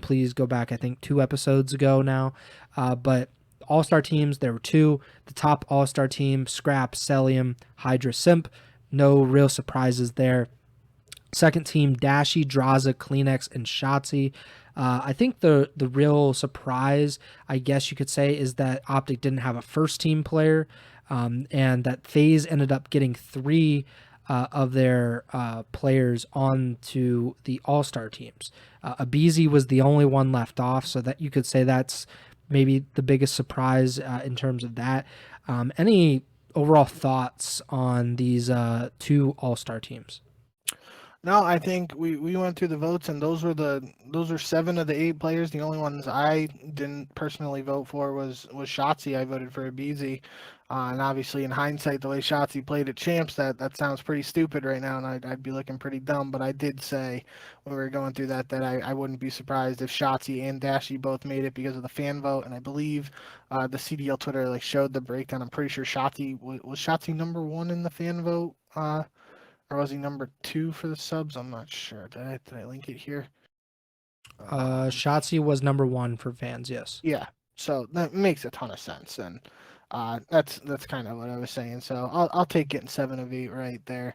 please go back, I think, 2 episodes ago now. But All-Star teams, there were 2. The top All-Star team, Scrap, Celium, Hydra, Simp. No real surprises there. Second team, Dashi, Draza, Kleenex, and Shotzi. I think the real surprise, I guess you could say, is that OpTic didn't have a first team player, and that FaZe ended up getting 3 of their players onto the All-Star teams. Abizi was the only one left off, so that you could say that's maybe the biggest surprise in terms of that. Any overall thoughts on these 2 All-Star teams? No, I think we went through the votes, and those are 7 of the 8 players. The only ones I didn't personally vote for was Shotzi. I voted for Abizi, and obviously in hindsight, the way Shotzi played at champs, that sounds pretty stupid right now, and I'd be looking pretty dumb. But I did say when we were going through that I wouldn't be surprised if Shotzi and Dashi both made it because of the fan vote, and I believe the CDL Twitter showed the breakdown. I'm pretty sure Shotzi was Shotzi number 1 in the fan vote. Or was he number 2 for the subs? I'm not sure. Did I link it here? Shotzi was number 1 for fans, yes. Yeah. So that makes a ton of sense, and that's kind of what I was saying. So I'll take getting 7 of 8 right there.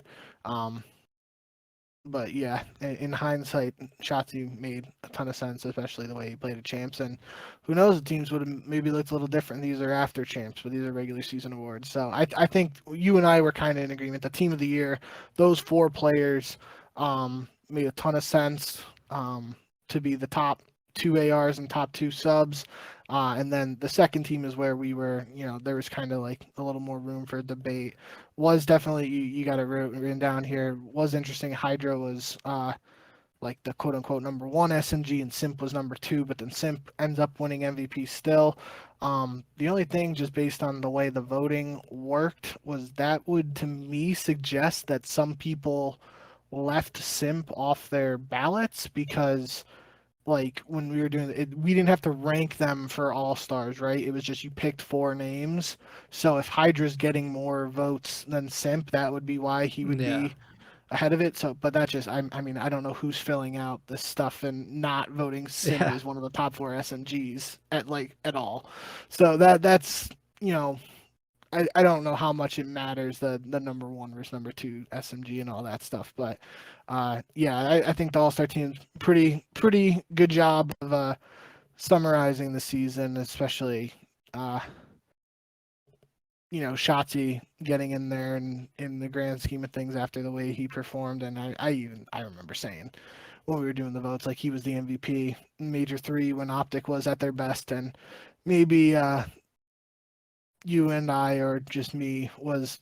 But yeah, in hindsight, Shotzi made a ton of sense, especially the way he played at champs. And who knows, the teams would have maybe looked a little different. These are after champs, but these are regular season awards. So I think you and I were kind of in agreement. The team of the year, those 4 players made a ton of sense to be the top 2 ARs and top 2 subs. And then the second team is where we were, there was kind of like a little more room for debate. Was definitely, you got it written down here, was interesting. Hydra was like the quote unquote number 1 SMG, and Simp was number 2, but then Simp ends up winning MVP still. The only thing, just based on the way the voting worked, was that would to me suggest that some people left Simp off their ballots because, like, when we were doing it, we didn't have to rank them for all stars, right? It was just you picked four names. So if Hydra's getting more votes than Simp, that would be why he would Yeah. be ahead of it. So, but that just, I mean, I don't know who's filling out this stuff and not voting Simp Yeah. as one of the top four SMGs at all. So that's, you know, I don't know how much it matters, the number one versus number two SMG and all that stuff. But yeah, I think the All Star team's pretty good job of summarizing the season, especially Shotzi getting in there and in the grand scheme of things after the way he performed. And I remember saying when we were doing the votes, like, he was the MVP in Major 3 when OpTic was at their best, and maybe you and I, or just me, was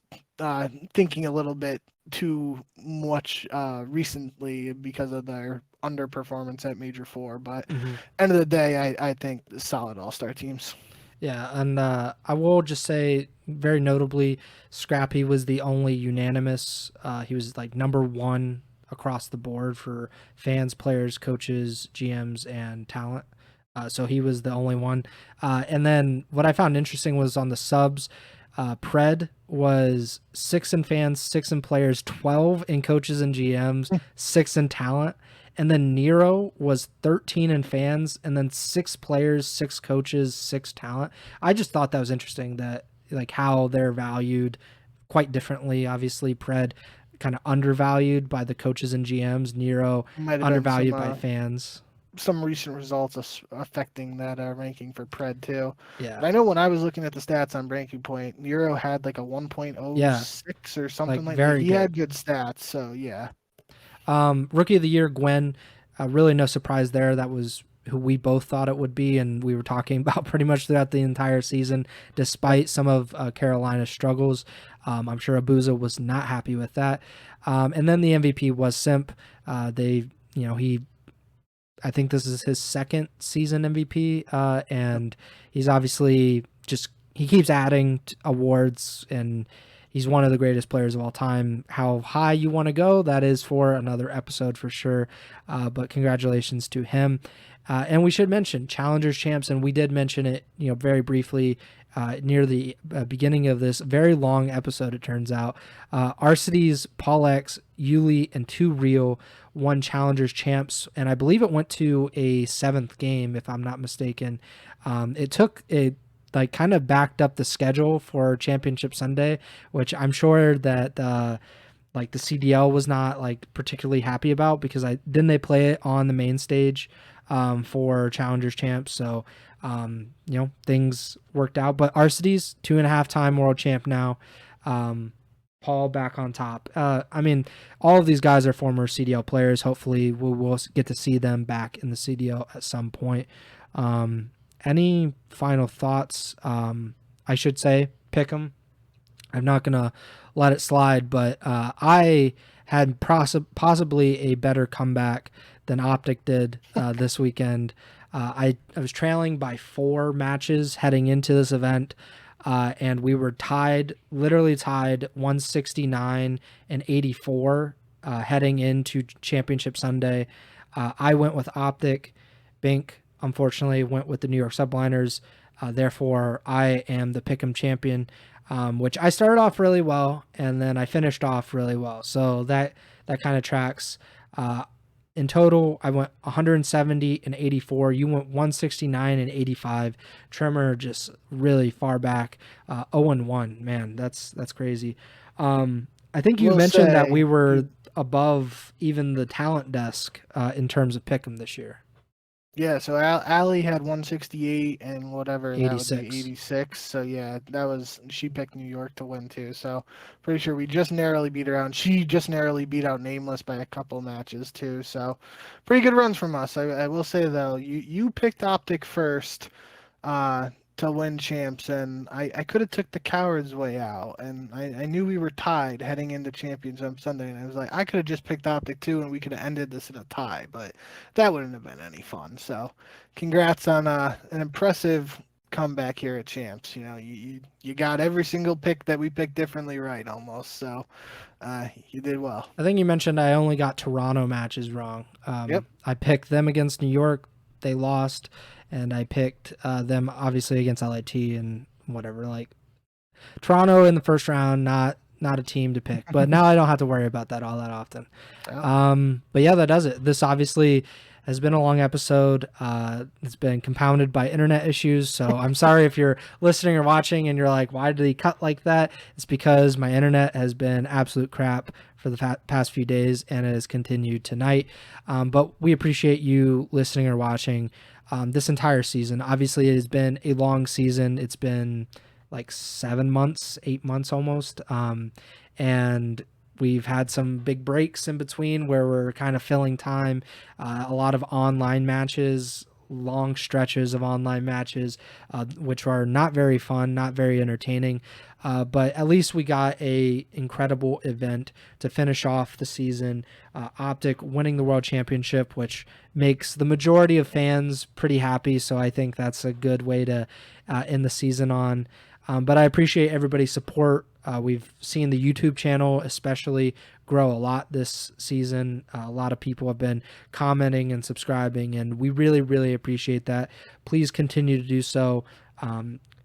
thinking a little bit too much recently because of their underperformance at Major 4. But Hmm. end of the day, I think solid All-Star teams. Yeah, and I will just say, very notably, Scrappy was the only unanimous. He was like number one across the board for fans, players, coaches, GMs, and talent. So he was the only one. And then what I found interesting was on the subs, Pred was 6 in fans, 6 in players, 12 in coaches and GMs, 6 in talent. And then Nero was 13 in fans, and then 6 players, 6 coaches, 6 talent. I just thought that was interesting, that like how they're valued quite differently. Obviously, Pred kind of undervalued by the coaches and GMs. Nero Might have been undervalued by fans. some recent results affecting that ranking for Pred too. Yeah. But I know when I was looking at the stats on Breaking Point, Nero had like a 1.06 Yeah. or something like that. Very He good. had good stats, so yeah. Rookie of the year, Gwen. Really no surprise there. That was who we both thought it would be, and we were talking about pretty much throughout the entire season, despite some of Carolina's struggles. I'm sure Abuza was not happy with that. And then the MVP was Simp. I think this is his second season MVP, and he's obviously he keeps adding awards, and he's one of the greatest players of all time. How high you want to go, that is for another episode for sure. But congratulations to him. And we should mention Challengers Champs, and we did mention it, very briefly near the beginning of this very long episode. It turns out, Arcity's Paul X, Yuli, and 2 Real won Challengers Champs, and I believe it went to a 7th game, if I'm not mistaken. It like kind of backed up the schedule for Championship Sunday, which I'm sure that like the CDL was not like particularly happy about, because they play it on the main stage for Challengers Champs. So things worked out. But Arcity's 2.5-time world champ now. Paul back on top. I mean, all of these guys are former CDL players. Hopefully we'll get to see them back in the CDL at some point. Any final thoughts? I should say, pick 'em. I'm not going to let it slide, but I had possibly a better comeback than OpTic did this weekend. I was trailing by 4 matches heading into this event, and we were literally tied 169 and 84 heading into Championship Sunday. I went with OpTic. Bink, unfortunately, went with the New York Subliners. Therefore, I am the Pick'em champion, which I started off really well, and then I finished off really well. So that kind of tracks. In total, I went 170 and 84. You went 169 and 85. Tremor just really far back. 0-1. Man, that's crazy. I think you mentioned that we were above even the talent desk in terms of pick'em this year. Yeah, so Allie had 168 and whatever, 86. That would be 86. So yeah, she picked New York to win too. So pretty sure we just narrowly beat her out. And she just narrowly beat out Nameless by a couple matches too. So pretty good runs from us. I will say though, you picked OpTic first to win champs, and I could have took the coward's way out, and I knew we were tied heading into Champions on Sunday, and I was like, I could have just picked OpTic too, and we could have ended this in a tie, but that wouldn't have been any fun. So congrats on an impressive comeback here at Champs. You got every single pick that we picked differently right almost. So you did well. I think you mentioned I only got Toronto matches wrong. Yep. I picked them against New York. They lost. And I picked them obviously against LIT and whatever. Like Toronto in the first round, not a team to pick. But now I don't have to worry about that all that often. But yeah, that does it. This obviously has been a long episode. It's been compounded by internet issues. So I'm sorry if you're listening or watching and you're like, why did he cut like that? It's because my internet has been absolute crap for the past few days, and it has continued tonight. But we appreciate you listening or watching this entire season. Obviously, it has been a long season. It's been like 7 months, 8 months almost. And we've had some big breaks in between where we're kind of filling time, a lot of online matches, long stretches of online matches, which are not very fun, not very entertaining. But at least we got a incredible event to finish off the season. OpTic winning the World Championship, which makes the majority of fans pretty happy. So I think that's a good way to end the season on. But I appreciate everybody's support. We've seen the YouTube channel especially grow a lot this season. A lot of people have been commenting and subscribing, and we really, really appreciate that. Please continue to do so.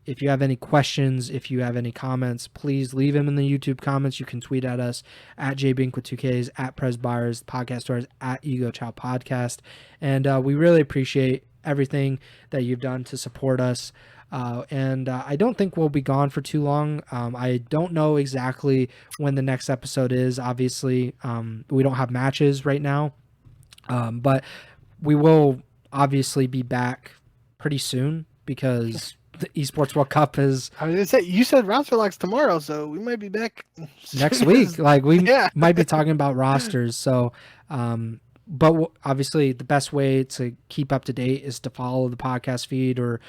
If you have any questions, if you have any comments, please leave them in the YouTube comments. You can tweet at us at jbink with 2Ks, at Pres Byers, podcast stars, at Ego Chall Podcast. And we really appreciate everything that you've done to support us. And I don't think we'll be gone for too long. I don't know exactly when the next episode is. Obviously, we don't have matches right now, but we will obviously be back pretty soon because the Esports World Cup is. I was gonna say, you said roster locks tomorrow, so we might be back next week. Like we might be talking about rosters. So, but obviously the best way to keep up to date is to follow the podcast feed or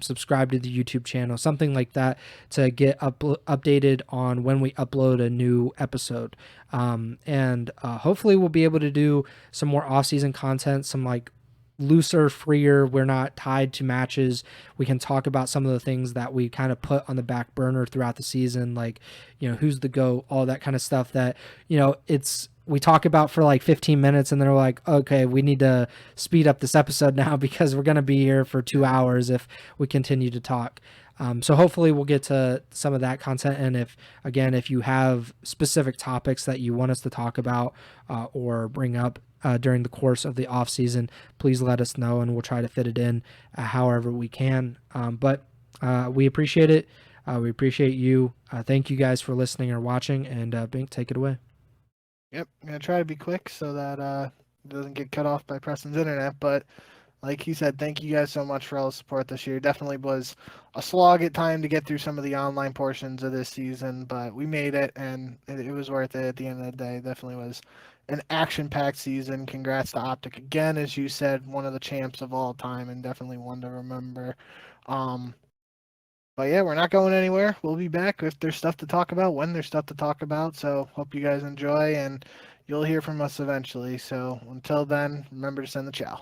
subscribe to the YouTube channel, something like that, to get updated on when we upload a new episode. And hopefully we'll be able to do some more off-season content, some like looser, freer. We're not tied to matches. We can talk about some of the things that we kind of put on the back burner throughout the season, like, who's the GOAT, all that kind of stuff that, we talk about for like 15 minutes and they're like, okay, we need to speed up this episode now because we're going to be here for 2 hours if we continue to talk. So hopefully we'll get to some of that content. And if you have specific topics that you want us to talk about or bring up during the course of the off season, please let us know and we'll try to fit it in however we can. But we appreciate it. We appreciate you. Thank you guys for listening or watching, and Bink, take it away. Yep, I'm going to try to be quick so that it doesn't get cut off by Preston's internet. But like he said, thank you guys so much for all the support this year. Definitely was a slog at time to get through some of the online portions of this season, but we made it, and it was worth it at the end of the day. Definitely was an action-packed season. Congrats to OpTic again, as you said, one of the champs of all time, and definitely one to remember. But yeah, we're not going anywhere. We'll be back if there's stuff to talk about, when there's stuff to talk about. So hope you guys enjoy, and you'll hear from us eventually. So until then, remember to send the chow.